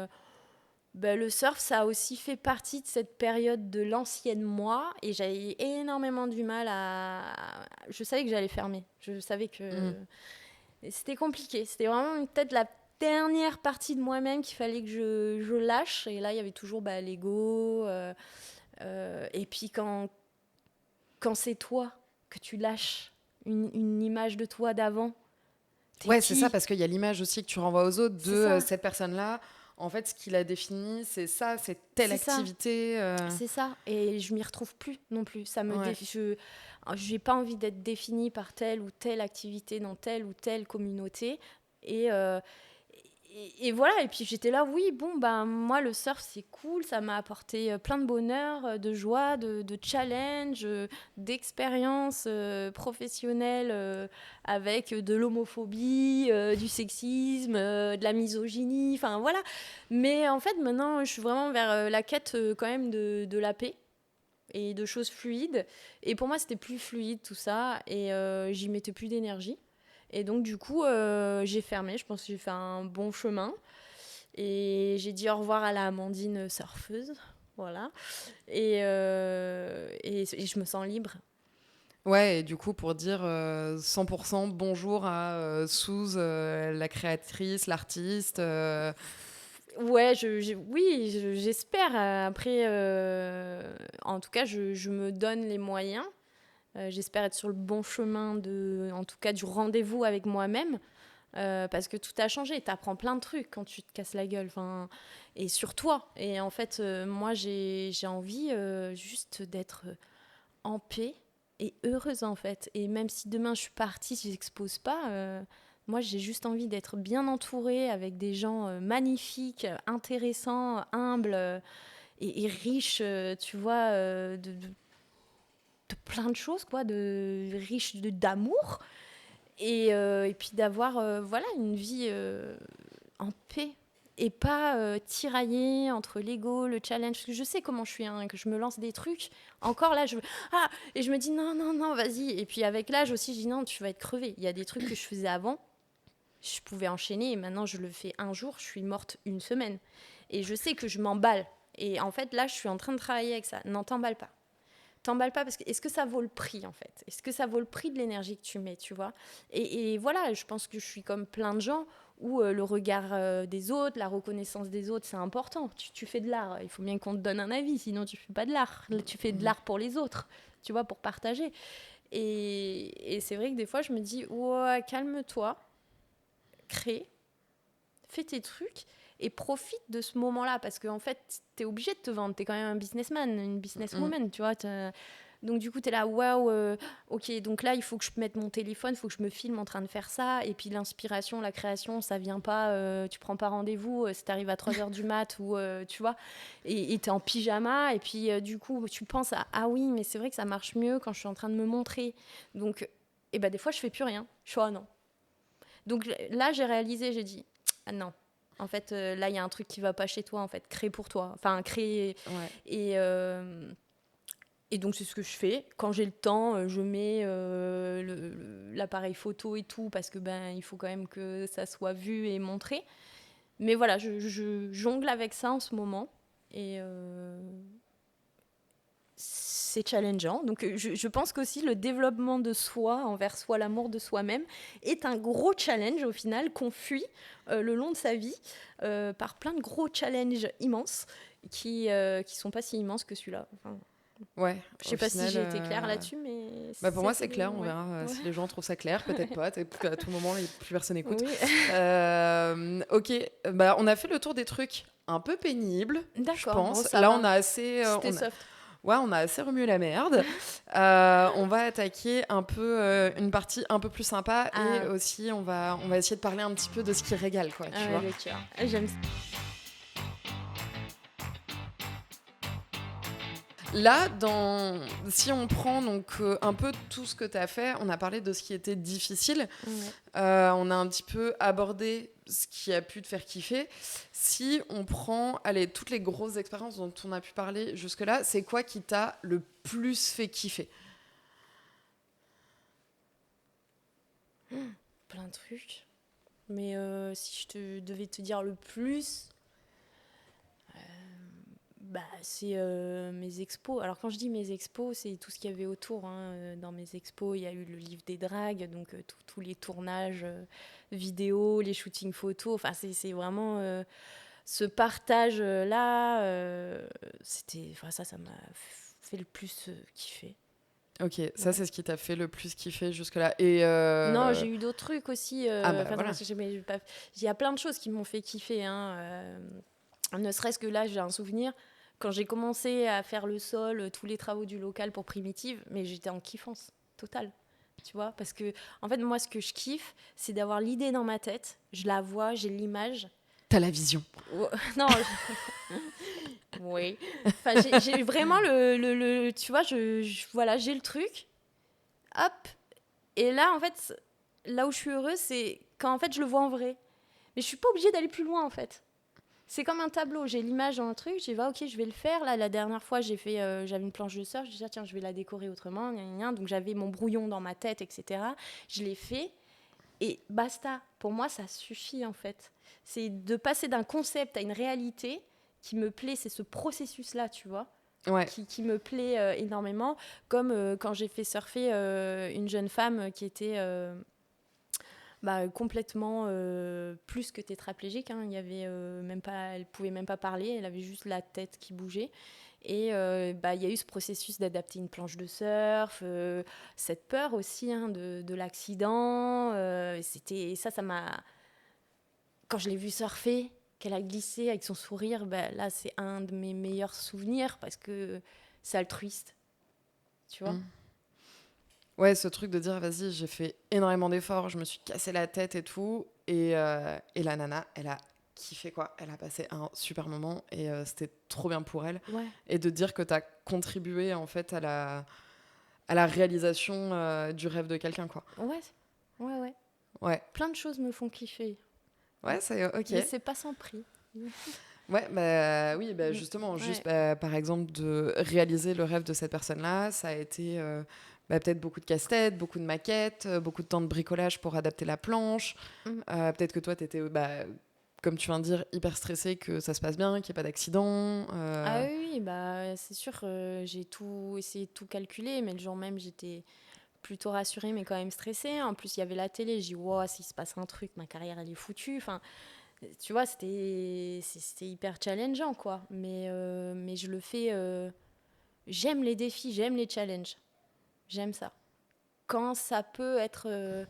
le surf, ça a aussi fait partie de cette période de l'ancienne moi, et j'avais énormément du mal à... Je savais que j'allais fermer, je savais que... Et c'était compliqué. C'était vraiment peut-être la dernière partie de moi-même qu'il fallait que je lâche. Et là, il y avait toujours l'ego. Et puis quand c'est toi que tu lâches une image de toi d'avant, t'es Ouais, c'est ça, qui? parce qu'il y a l'image aussi que tu renvoies aux autres de C'est ça. cette personne-là. En fait, ce qu'il a défini, c'est ça, c'est telle C'est ça. activité. C'est ça. Et je m'y retrouve plus non plus. Ça me Ouais. je j'ai pas envie d'être définie par telle ou telle activité dans telle ou telle communauté. Et, euh, et voilà, et puis j'étais là, oui, bon, moi, le surf, c'est cool, ça m'a apporté plein de bonheur, de joie, de challenge, d'expérience professionnelle avec de l'homophobie, du sexisme, de la misogynie, enfin voilà. Mais en fait, maintenant, je suis vraiment vers la quête quand même de la paix et de choses fluides. Et pour moi, c'était plus fluide tout ça, et j'y mettais plus d'énergie. Et donc, du coup, j'ai fermé. Je pense que j'ai fait un bon chemin. Et j'ai dit au revoir à la Amandine surfeuse. Voilà. Et je me sens libre. Ouais, et du coup, pour dire 100% bonjour à Suze, la créatrice, l'artiste. Ouais, oui, j'espère. Après, en tout cas, je me donne les moyens. J'espère être sur le bon chemin, en tout cas, du rendez-vous avec moi-même. Parce que tout a changé. Tu apprends plein de trucs quand tu te casses la gueule. Et sur toi. Et en fait, moi, j'ai envie juste d'être en paix et heureuse, en fait. Et même si demain je suis partie, si j'expose pas, moi, j'ai juste envie d'être bien entourée avec des gens magnifiques, intéressants, humbles et riches, tu vois, de plein de choses, quoi, riches d'amour. Et puis d'avoir voilà, une vie en paix et pas tiraillée entre l'ego, le challenge. Parce que je sais comment je suis, hein, que je me lance des trucs. Encore là, et je me dis non, non, non, vas-y. Et puis avec l'âge aussi, je dis non, tu vas être crevé. Il y a des trucs que je faisais avant, je pouvais enchaîner, et maintenant je le fais un jour, je suis morte une semaine. Et je sais que je m'emballe. Et en fait, là, je suis en train de travailler avec ça. Non, t'emballe pas. T'emballes pas, parce que est-ce que ça vaut le prix, en fait? Est-ce que ça vaut le prix de l'énergie que tu mets, tu vois? Et voilà, je pense que je suis comme plein de gens où le regard des autres, la reconnaissance des autres, c'est important. Tu fais de l'art, il faut bien qu'on te donne un avis, sinon tu fais pas de l'art. Là, tu fais de l'art pour les autres, tu vois, pour partager. Et c'est vrai que des fois, je me dis, ouais, calme-toi, crée, fais tes trucs et profite de ce moment-là, parce qu'en fait, t'es obligé de te vendre. T'es quand même un businessman, une businesswoman, tu vois. Donc du coup, t'es là, waouh, ok, donc là, il faut que je mette mon téléphone, il faut que je me filme en train de faire ça. Et puis l'inspiration, la création, ça vient pas, tu prends pas rendez-vous, si t'arrives à 3h du mat, ou tu vois, et t'es en pyjama. Et puis du coup, tu penses à, ah oui, mais c'est vrai que ça marche mieux quand je suis en train de me montrer. Donc, et des fois, je fais plus rien. Je suis, ah non. Donc là, j'ai réalisé, j'ai dit, ah non. En fait, là, il y a un truc qui va pas chez toi, en fait. Crée pour toi. Enfin, créer. Ouais. Et donc, c'est ce que je fais. Quand j'ai le temps, je mets l'appareil photo et tout, parce que il faut quand même que ça soit vu et montré. Mais voilà, je jongle avec ça en ce moment. Et c'est challengeant. Donc, je pense qu'aussi le développement de soi, envers soi, l'amour de soi-même, est un gros challenge au final qu'on fuit le long de sa vie par plein de gros challenges immenses qui sont pas si immenses que celui-là. Enfin, Ouais, je au sais pas si final, j'ai été claire là-dessus, mais bah pour moi, c'est c'était... clair. On Ouais. verra Ouais. si les gens trouvent ça clair. Peut-être pas. Peut-être qu'à tout moment, plus personne n'écoute. Oui. Ok, bah, on a fait le tour des trucs un peu pénibles, je D'accord, bon, pense. ça Là, va. on a assez, C'était soft. ouais, on a assez remué la merde. On va attaquer un peu une partie un peu plus sympa et Ah, aussi on va essayer de parler un petit peu de ce qui régale, quoi, tu ouais, vois. le cœur. J'aime ça. Là, si on prend donc un peu tout ce que tu as fait, on a parlé de ce qui était difficile, Ouais. on a un petit peu abordé ce qui a pu te faire kiffer. Si on prend toutes les grosses expériences dont on a pu parler jusque-là, c'est quoi qui t'a le plus fait kiffer? Plein de trucs. Mais si je devais te dire le plus, bah, c'est mes expos. Alors quand je dis mes expos, c'est tout ce qu'il y avait autour. Hein. Dans mes expos, il y a eu le livre des dragues, donc tous les tournages vidéo, les shootings photos. Enfin, c'est vraiment ce partage-là. Ça m'a fait le plus kiffer. Ok, ça Ouais. c'est ce qui t'a fait le plus kiffer jusque-là. Et Non, j'ai eu d'autres trucs aussi. ah bah Enfin, non, voilà. il y a plein de choses qui m'ont fait kiffer. Hein. Ne serait-ce que là, j'ai un souvenir. Quand j'ai commencé à faire le sol, tous les travaux du local pour Primitive, mais j'étais en kiffance totale. Tu vois, parce que, en fait, moi, ce que je kiffe, c'est d'avoir l'idée dans ma tête. Je la vois, j'ai l'image. T'as la vision. Non, oui. Enfin, j'ai vraiment tu vois, voilà, j'ai le truc. Hop. Et là, en fait, là où je suis heureuse, c'est quand en fait je le vois en vrai. Mais je suis pas obligée d'aller plus loin en fait. C'est comme un tableau, j'ai l'image dans un truc, j'ai dit ok, je vais le faire. Là, la dernière fois, j'avais une planche de surf, je dit tiens, je vais la décorer autrement, gna, gna, gna. Donc j'avais mon brouillon dans ma tête, etc. Je l'ai fait et basta. Pour moi, ça suffit en fait. C'est de passer d'un concept à une réalité qui me plaît, c'est ce processus-là, tu vois. Ouais. Qui me plaît énormément, comme quand j'ai fait surfer une jeune femme qui était complètement plus que tétraplégique. Hein. Il y avait même pas, elle pouvait même pas parler, elle avait juste la tête qui bougeait. Et il y a eu ce processus d'adapter une planche de surf, cette peur aussi hein, de l'accident. Ça m'a... Quand je l'ai vue surfer, qu'elle a glissé avec son sourire, là, c'est un de mes meilleurs souvenirs parce que c'est altruiste, tu vois. Ouais, ce truc de dire, vas-y, j'ai fait énormément d'efforts, je me suis cassé la tête et tout. Et la nana, elle a kiffé, quoi. Elle a passé un super moment et c'était trop bien pour elle. Ouais. Et de dire que tu as contribué, en fait, à la réalisation du rêve de quelqu'un, quoi. Ouais. Ouais. Plein de choses me font kiffer. Ouais, c'est ok. Mais c'est pas sans prix. Ouais, bah oui, bah justement, Ouais. juste par exemple de réaliser le rêve de cette personne-là, ça a été peut-être beaucoup de casse-tête, beaucoup de maquettes, beaucoup de temps de bricolage pour adapter la planche. Peut-être que toi, t'étais, comme tu viens de dire, hyper stressée que ça se passe bien, qu'il n'y ait pas d'accident. Ah oui, c'est sûr, j'ai tout essayé de tout calculer, mais le jour même, j'étais plutôt rassurée, mais quand même stressée. En plus, il y avait la télé, j'ai dit, wow, s'il se passe un truc, ma carrière, elle est foutue. Enfin, tu vois, c'était hyper challengeant, quoi. Mais je le fais... j'aime les défis, j'aime les challenges. J'aime ça. Quand ça peut être...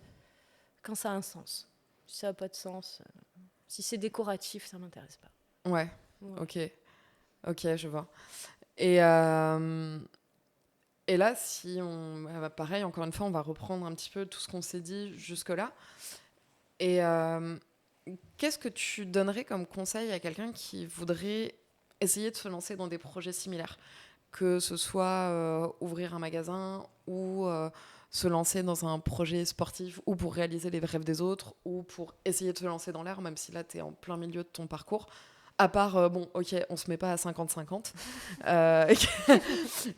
quand ça a un sens. Si ça n'a pas de sens, si c'est décoratif, ça m'intéresse pas. Ouais, Ouais. ok, je vois. Et là, si pareil, encore une fois, on va reprendre un petit peu tout ce qu'on s'est dit jusque-là. Et qu'est-ce que tu donnerais comme conseil à quelqu'un qui voudrait essayer de se lancer dans des projets similaires, que ce soit ouvrir un magasin ou se lancer dans un projet sportif ou pour réaliser les rêves des autres ou pour essayer de se lancer dans l'art, même si là, tu es en plein milieu de ton parcours. À part, ok, on se met pas à 50-50.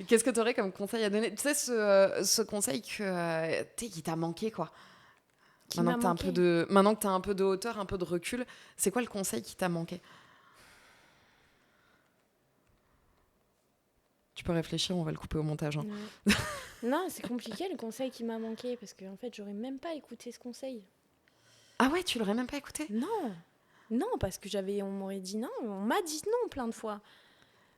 Qu'est-ce que tu aurais comme conseil à donner? Tu sais, ce conseil qui t'a manqué, quoi. Maintenant que tu as un peu de hauteur, un peu de recul, c'est quoi le conseil qui t'a manqué? Tu peux réfléchir, on va le couper au montage. Hein. Ouais. Non, c'est compliqué le conseil qui m'a manqué parce que en fait, j'aurais même pas écouté ce conseil. Ah ouais, tu l'aurais même pas écouté? Non, non, parce que on m'aurait dit non, on m'a dit non plein de fois.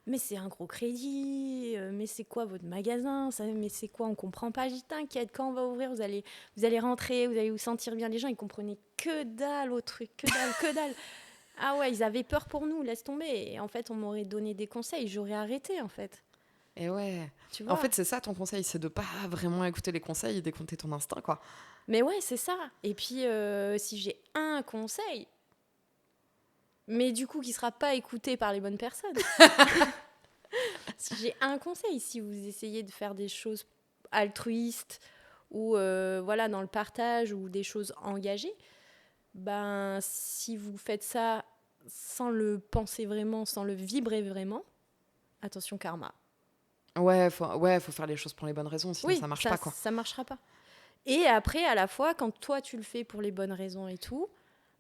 Mais c'est un gros crédit, mais c'est quoi votre magasin ça, mais c'est quoi, on comprend pas. J'ai dit t'inquiète, quand on va ouvrir, vous allez rentrer, vous allez vous sentir bien. Les gens, ils comprenaient que dalle au truc, que dalle, que dalle. Ah ouais, ils avaient peur pour nous, laisse tomber. Et en fait, on m'aurait donné des conseils, j'aurais arrêté en fait. Et ouais. Tu En vois. fait, c'est ça ton conseil, c'est de pas vraiment écouter les conseils et d'écouter ton instinct, quoi. Mais ouais, c'est ça. Et puis, si j'ai un conseil, mais du coup qui sera pas écouté par les bonnes personnes. Si j'ai un conseil, si vous essayez de faire des choses altruistes ou voilà dans le partage ou des choses engagées, ben si vous faites ça sans le penser vraiment, sans le vibrer vraiment, attention karma. Ouais, faut faire les choses pour les bonnes raisons, sinon Oui, ça marche pas, quoi. ça marchera pas. Et après, à la fois, quand toi tu le fais pour les bonnes raisons et tout,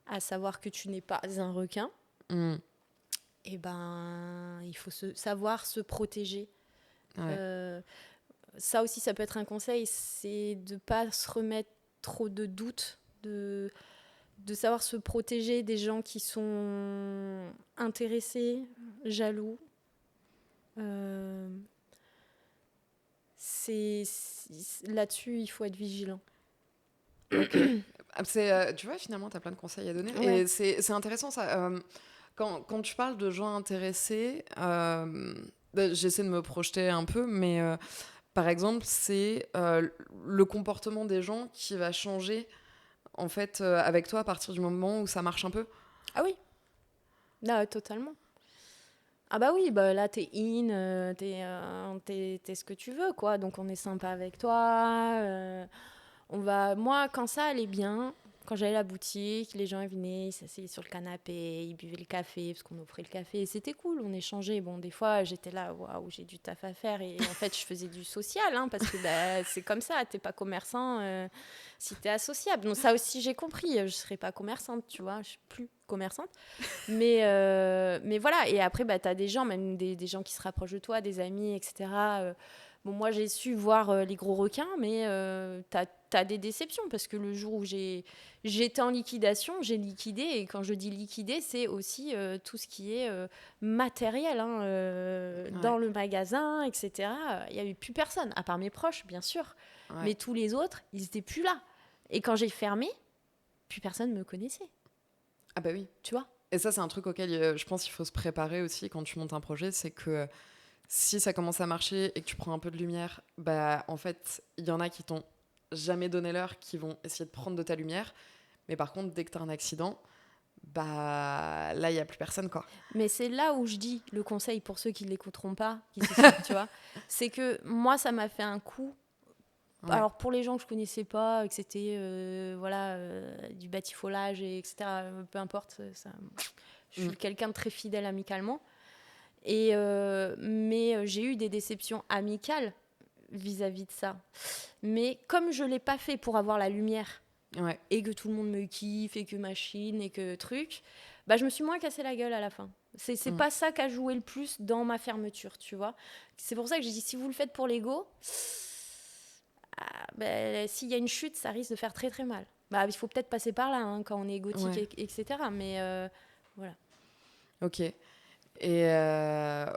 à savoir que tu n'es pas un requin, Mm. et ben il faut savoir se protéger. Ouais. Ça aussi, ça peut être un conseil, c'est de ne pas se remettre trop de doutes, de savoir se protéger des gens qui sont intéressés, jaloux. Là-dessus, il faut être vigilant. Ok. Tu vois, finalement, tu as plein de conseils à donner. Ouais. Et c'est intéressant, ça. Quand tu parles de gens intéressés, j'essaie de me projeter un peu, mais par exemple, c'est le comportement des gens qui va changer, en fait, avec toi à partir du moment où ça marche un peu. Ah oui, là, totalement. Ah bah oui, bah là t'es t'es ce que tu veux quoi, donc on est sympa avec toi. Moi quand ça allait bien, quand j'allais à la boutique, les gens ils venaient, ils s'asseyaient sur le canapé, ils buvaient le café parce qu'on offrait le café, et c'était cool, on échangeait. Bon des fois j'étais là, waouh j'ai du taf à faire et en fait je faisais du social hein, parce que bah, c'est comme ça, t'es pas commerçant si t'es associable. Donc ça aussi j'ai compris, je serais pas commerçante, tu vois, je suis plus commerçante. Mais voilà, et après, bah, tu as des gens, même des gens qui se rapprochent de toi, des amis, etc. Bon, moi, j'ai su voir les gros requins, mais tu as des déceptions parce que le jour où j'étais en liquidation, j'ai liquidé. Et quand je dis liquider, c'est aussi tout ce qui est matériel hein, Ouais. dans le magasin, etc. Il n'y avait plus personne, à part mes proches, bien sûr. Ouais. Mais tous les autres, ils n'étaient plus là. Et quand j'ai fermé, plus personne me connaissait, Ah bah oui. tu vois. Et ça, c'est un truc auquel je pense qu'il faut se préparer aussi quand tu montes un projet, c'est que si ça commence à marcher et que tu prends un peu de lumière, bah en fait, il y en a qui t'ont jamais donné l'heure, qui vont essayer de prendre de ta lumière. Mais par contre, dès que t'as un accident, bah là, il y a plus personne, quoi. Mais c'est là où je dis le conseil pour ceux qui ne l'écouteront pas, tu vois, c'est que moi, ça m'a fait un coup. Ouais. Alors, pour les gens que je connaissais pas, que c'était voilà, du batifolage, etc., peu importe, ça, je suis quelqu'un de très fidèle amicalement. Mais j'ai eu des déceptions amicales vis-à-vis de ça. Mais comme je ne l'ai pas fait pour avoir la lumière, Ouais. et que tout le monde me kiffe et que machine et que truc, bah je me suis moins cassé la gueule à la fin. C'est pas ça qui a joué le plus dans ma fermeture, tu vois. C'est pour ça que j'ai dit si vous le faites pour l'ego, bah, s'il y a une chute, ça risque de faire très très mal. Bah, il faut peut-être passer par là hein, quand on est égotique, Ouais. etc. Mais voilà. Ok.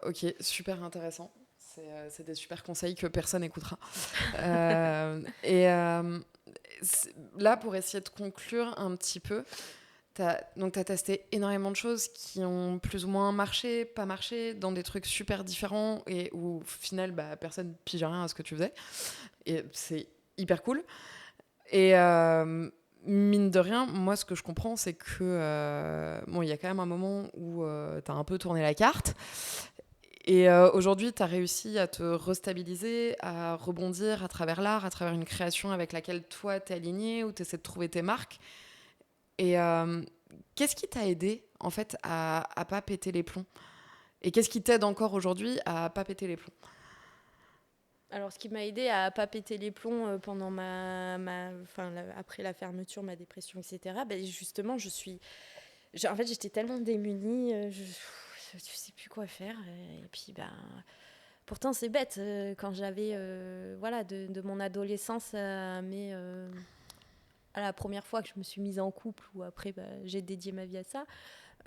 Ok, super intéressant. C'est des super conseils que personne n'écoutera. Là, pour essayer de conclure un petit peu, donc t'as testé énormément de choses qui ont plus ou moins marché, pas marché, dans des trucs super différents et où au final, bah, personne pige rien à ce que tu faisais. Et c'est hyper cool. Et mine de rien, moi, ce que je comprends, c'est que bon, il y a quand même un moment où t'as un peu tourné la carte. Et aujourd'hui, tu as réussi à te restabiliser, à rebondir à travers l'art, à travers une création avec laquelle toi, t'es aligné, où tu essaies de trouver tes marques. Et qu'est-ce qui t'a aidé, en fait, à pas péter les plombs? Et qu'est-ce qui t'aide encore aujourd'hui à pas péter les plombs? Alors, ce qui m'a aidé à pas péter les plombs pendant après la fermeture, ma dépression, etc., ben justement, en fait, j'étais tellement démunie, je sais plus quoi faire. Et puis, ben, Pourtant, c'est bête. Quand j'avais, voilà, de mon adolescence à la première fois que je me suis mise en couple, ou après, j'ai dédié ma vie à ça,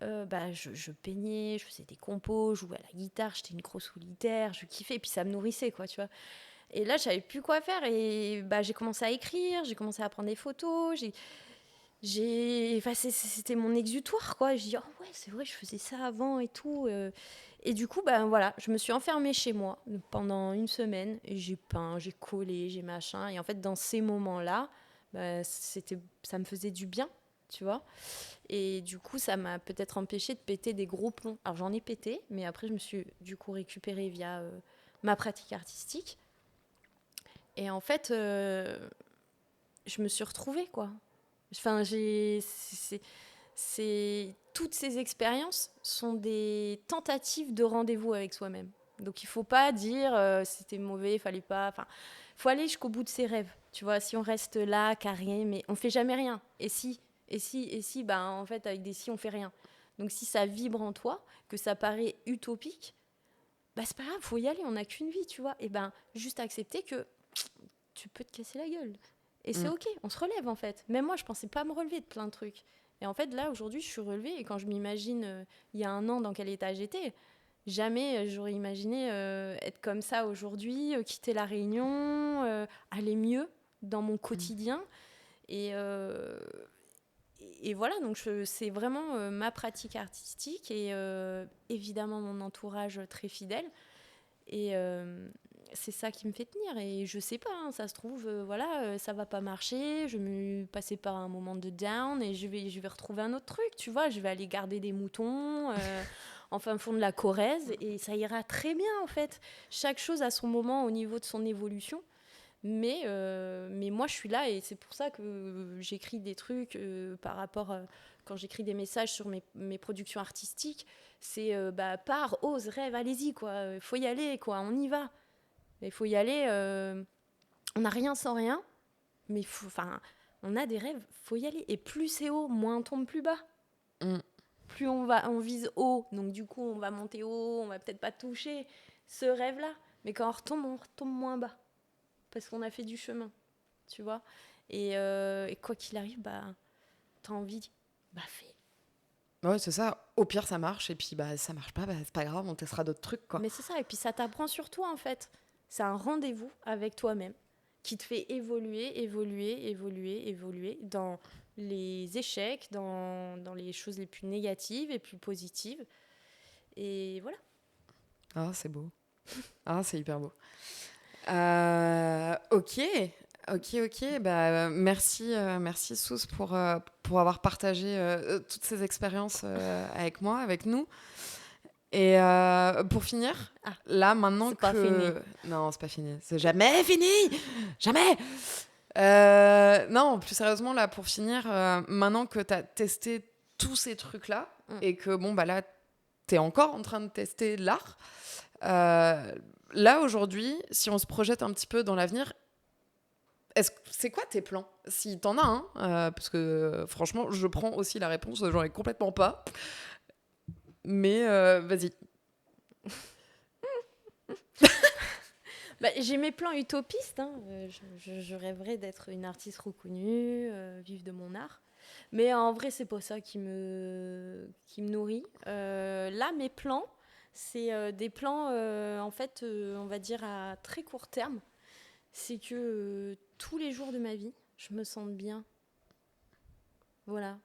je peignais, je faisais des compos, je jouais à la guitare, j'étais une grosse solitaire, je kiffais, et puis ça me nourrissait, quoi, tu vois. Et là, je savais plus quoi faire, et j'ai commencé à écrire, j'ai commencé à prendre des photos, c'était mon exutoire, quoi. Je dis, oh ouais, c'est vrai, je faisais ça avant et tout. Et du coup, voilà, je me suis enfermée chez moi pendant une semaine, et j'ai peint, j'ai collé, j'ai machin. Et en fait, dans ces moments-là, ça me faisait du bien, tu vois. Et du coup, ça m'a peut-être empêché de péter des gros plombs. Alors, j'en ai pété, mais après, je me suis du coup récupérée via ma pratique artistique. Et en fait, je me suis retrouvée, quoi. Enfin, toutes ces expériences sont des tentatives de rendez-vous avec soi-même. Donc, il ne faut pas dire c'était mauvais, il fallait pas. Enfin, faut aller jusqu'au bout de ses rêves. Tu vois, si on reste là, carré, mais on fait jamais rien. En fait, avec des si, on fait rien. Donc, si ça vibre en toi, que ça paraît utopique, c'est pas grave, faut y aller. On n'a qu'une vie, tu vois. Et juste accepter que tu peux te casser la gueule. Et c'est ok, on se relève en fait. Même moi, je pensais pas me relever de plein de trucs. Et en fait, là, aujourd'hui, je suis relevée. Et quand je m'imagine, il y a un an, dans quel état j'étais, jamais j'aurais imaginé être comme ça aujourd'hui, quitter la Réunion, aller mieux dans mon quotidien. Et voilà, donc c'est vraiment ma pratique artistique et évidemment mon entourage très fidèle. Et c'est ça qui me fait tenir. Et je sais pas, hein, ça se trouve, ça va pas marcher. Je me passer par un moment de down et je vais retrouver un autre truc, tu vois. Je vais aller garder des moutons en fin fond de la Corrèze et ça ira très bien, en fait. Chaque chose a son moment au niveau de son évolution. Mais moi, je suis là et c'est pour ça que j'écris des trucs par rapport quand j'écris des messages sur mes productions artistiques. C'est pars, ose, rêve, allez-y, quoi. Faut y aller, quoi. On y va. Il faut y aller. On n'a rien sans rien, mais on a des rêves, faut y aller. Et plus c'est haut, moins on tombe plus bas. Plus on vise haut, donc du coup, on va monter haut, on va peut-être pas toucher ce rêve-là. Mais quand on retombe moins bas. Parce qu'on a fait du chemin, tu vois. Et quoi qu'il arrive, t'as envie, fais. Ouais, c'est ça. Au pire, ça marche. Et puis, ça marche pas, c'est pas grave, on testera d'autres trucs, quoi. Mais c'est ça. Et puis, ça t'apprend sur toi, en fait. C'est un rendez-vous avec toi-même qui te fait évoluer dans les échecs, dans les choses les plus négatives et plus positives. Et voilà. Ah, c'est beau. Ah, c'est hyper beau. Ok. Merci Sous pour avoir partagé toutes ces expériences avec moi, avec nous. Et pour finir, là maintenant c'est pas fini. Non, c'est pas fini. C'est jamais fini. Jamais. Non, plus sérieusement, là pour finir, maintenant que t'as testé tous ces trucs-là et que là, t'es encore en train de tester l'art. Là aujourd'hui, si on se projette un petit peu dans l'avenir, c'est quoi tes plans? Si t'en as un, parce que franchement, je prends aussi la réponse, j'en ai complètement pas. Mais vas-y. J'ai mes plans utopistes. Hein. Je rêverais d'être une artiste reconnue, vivre de mon art. Mais en vrai, c'est pas ça qui me nourrit. Là, mes plans, c'est des plans, en fait, on va dire à très court terme. C'est que tous les jours de ma vie, je me sente bien. Voilà.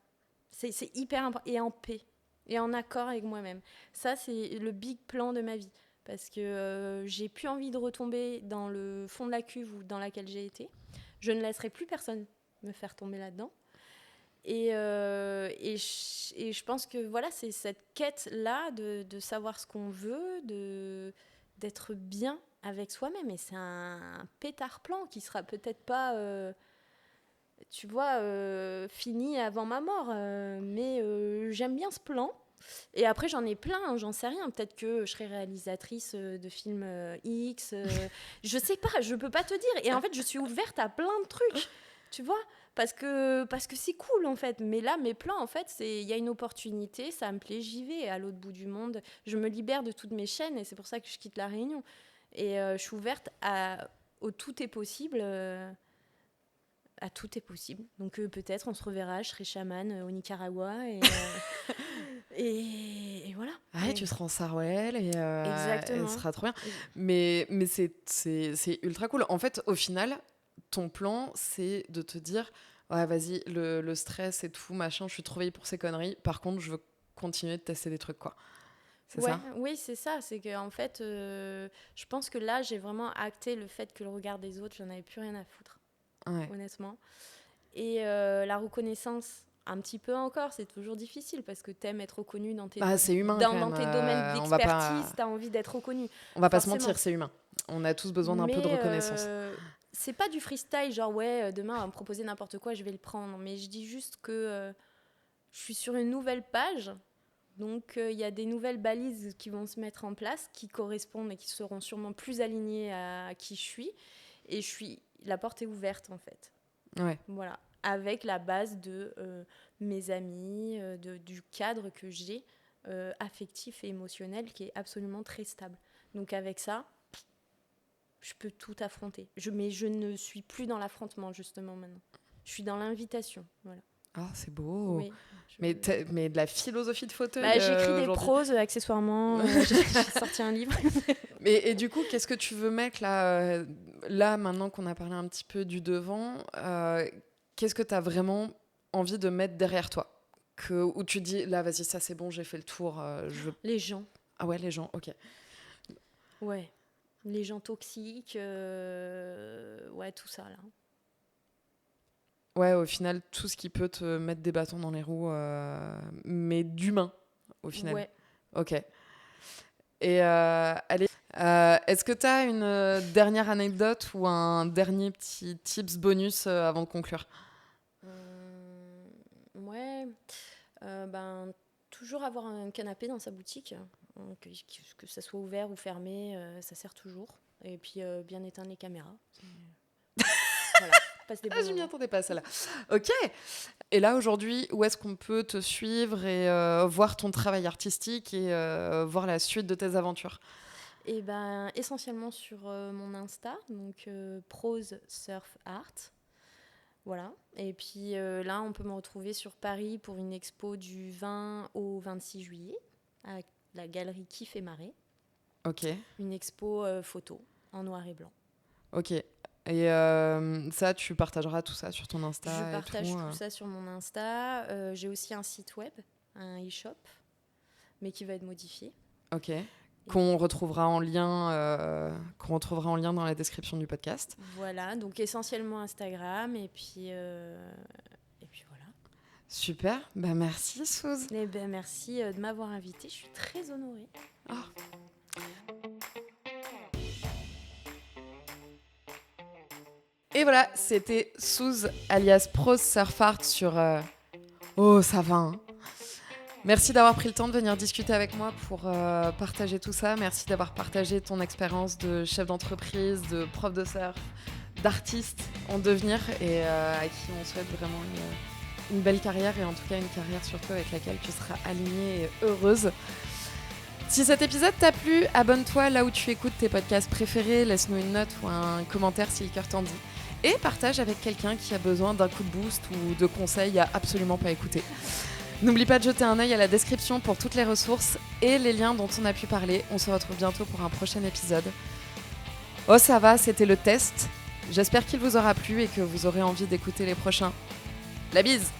C'est hyper important. Et en paix. Et en accord avec moi-même. Ça, c'est le big plan de ma vie. Parce que j'ai plus envie de retomber dans le fond de la cuve dans laquelle j'ai été. Je ne laisserai plus personne me faire tomber là-dedans. Et je pense que voilà, c'est cette quête-là de savoir ce qu'on veut, d'être bien avec soi-même. Et c'est un pétard plan qui sera peut-être pas, tu vois, fini avant ma mort. Mais j'aime bien ce plan. Et après, j'en ai plein, hein, j'en sais rien. Peut-être que je serai réalisatrice de films X. Je sais pas, je peux pas te dire. Et en fait, je suis ouverte à plein de trucs, tu vois, parce que c'est cool, en fait. Mais là, mes plans, en fait, il y a une opportunité, ça me plaît, j'y vais à l'autre bout du monde. Je me libère de toutes mes chaînes et c'est pour ça que je quitte La Réunion. Et je suis ouverte au tout est possible. À tout est possible. Donc peut-être on se reverra, je serai chamane au Nicaragua. Et voilà. Ouais, tu seras en Sarouel et Exactement. ce sera trop bien. Mais c'est ultra cool. En fait, au final, ton plan, c'est de te dire ouais, vas-y, le stress et tout, machin, je suis trop vieille pour ces conneries. Par contre, je veux continuer de tester des trucs, quoi. C'est ça ? Oui, c'est ça. C'est qu'en fait, je pense que là, j'ai vraiment acté le fait que le regard des autres, j'en avais plus rien à foutre, honnêtement. Et la reconnaissance, un petit peu encore, c'est toujours difficile parce que t'aimes être reconnu dans tes, c'est humain, dans tes domaines d'expertise, t'as envie d'être reconnu. On va pas se mentir, c'est humain. On a tous besoin d'un peu de reconnaissance. C'est pas du freestyle, genre demain on va me proposer n'importe quoi, je vais le prendre. Mais je dis juste que je suis sur une nouvelle page. Donc, il y a des nouvelles balises qui vont se mettre en place, qui correspondent et qui seront sûrement plus alignées à qui je suis. Et la porte est ouverte, en fait. Ouais. Voilà. Avec la base de mes amis, du cadre que j'ai, affectif et émotionnel, qui est absolument très stable. Donc, avec ça, je peux tout affronter. Mais je ne suis plus dans l'affrontement, justement, maintenant. Je suis dans l'invitation, voilà. Ah, c'est beau. Oui, mais de la philosophie de fauteuil. J'écris des proses, accessoirement. J'ai sorti un livre. Et du coup, qu'est-ce que tu veux mettre là, maintenant qu'on a parlé un petit peu du devant, qu'est-ce que tu as vraiment envie de mettre derrière toi où tu dis, là, vas-y, ça c'est bon, j'ai fait le tour. Les gens. Ah ouais, les gens, ok. Ouais. Les gens toxiques, ouais, tout ça, là. Ouais, au final, tout ce qui peut te mettre des bâtons dans les roues, mais d'humain, au final. Ouais. Ok. Et allez, est-ce que tu as une dernière anecdote ou un dernier petit tips bonus avant de conclure ? Ouais. Toujours avoir un canapé dans sa boutique, que ça soit ouvert ou fermé, ça sert toujours. Et puis bien éteindre les caméras. Voilà. Je m'y attendais pas à celle-là. Ok. Et là, aujourd'hui, où est-ce qu'on peut te suivre et voir ton travail artistique et voir la suite de tes aventures ? Et essentiellement sur mon Insta, donc Prose Surf Art. Voilà. Et puis là, on peut me retrouver sur Paris pour une expo du 20 au 26 juillet à la galerie Kiff et Marée. Ok. Une expo photo en noir et blanc. Ok. Et ça, tu partageras tout ça sur ton Insta ? Je partage tout ça sur mon Insta. J'ai aussi un site web, un e-shop, mais qui va être modifié. Ok. Qu'on retrouvera en lien dans la description du podcast. Voilà, donc essentiellement Instagram et puis voilà. Super, merci Suze. Merci de m'avoir invitée, je suis très honorée. Oh. Et voilà, c'était Suze alias Prose Surf Art sur Oh, ça va, hein. Merci d'avoir pris le temps de venir discuter avec moi pour partager tout ça. Merci d'avoir partagé ton expérience de chef d'entreprise, de prof de surf, d'artiste en devenir et à qui on souhaite vraiment une belle carrière et en tout cas une carrière surtout avec laquelle tu seras alignée et heureuse. Si cet épisode t'a plu, abonne-toi là où tu écoutes tes podcasts préférés, laisse-nous une note ou un commentaire si le cœur t'en dit. Et partage avec quelqu'un qui a besoin d'un coup de boost ou de conseils à absolument pas écouter. N'oublie pas de jeter un œil à la description pour toutes les ressources et les liens dont on a pu parler. On se retrouve bientôt pour un prochain épisode. Oh ça va, c'était le test. J'espère qu'il vous aura plu et que vous aurez envie d'écouter les prochains. La bise!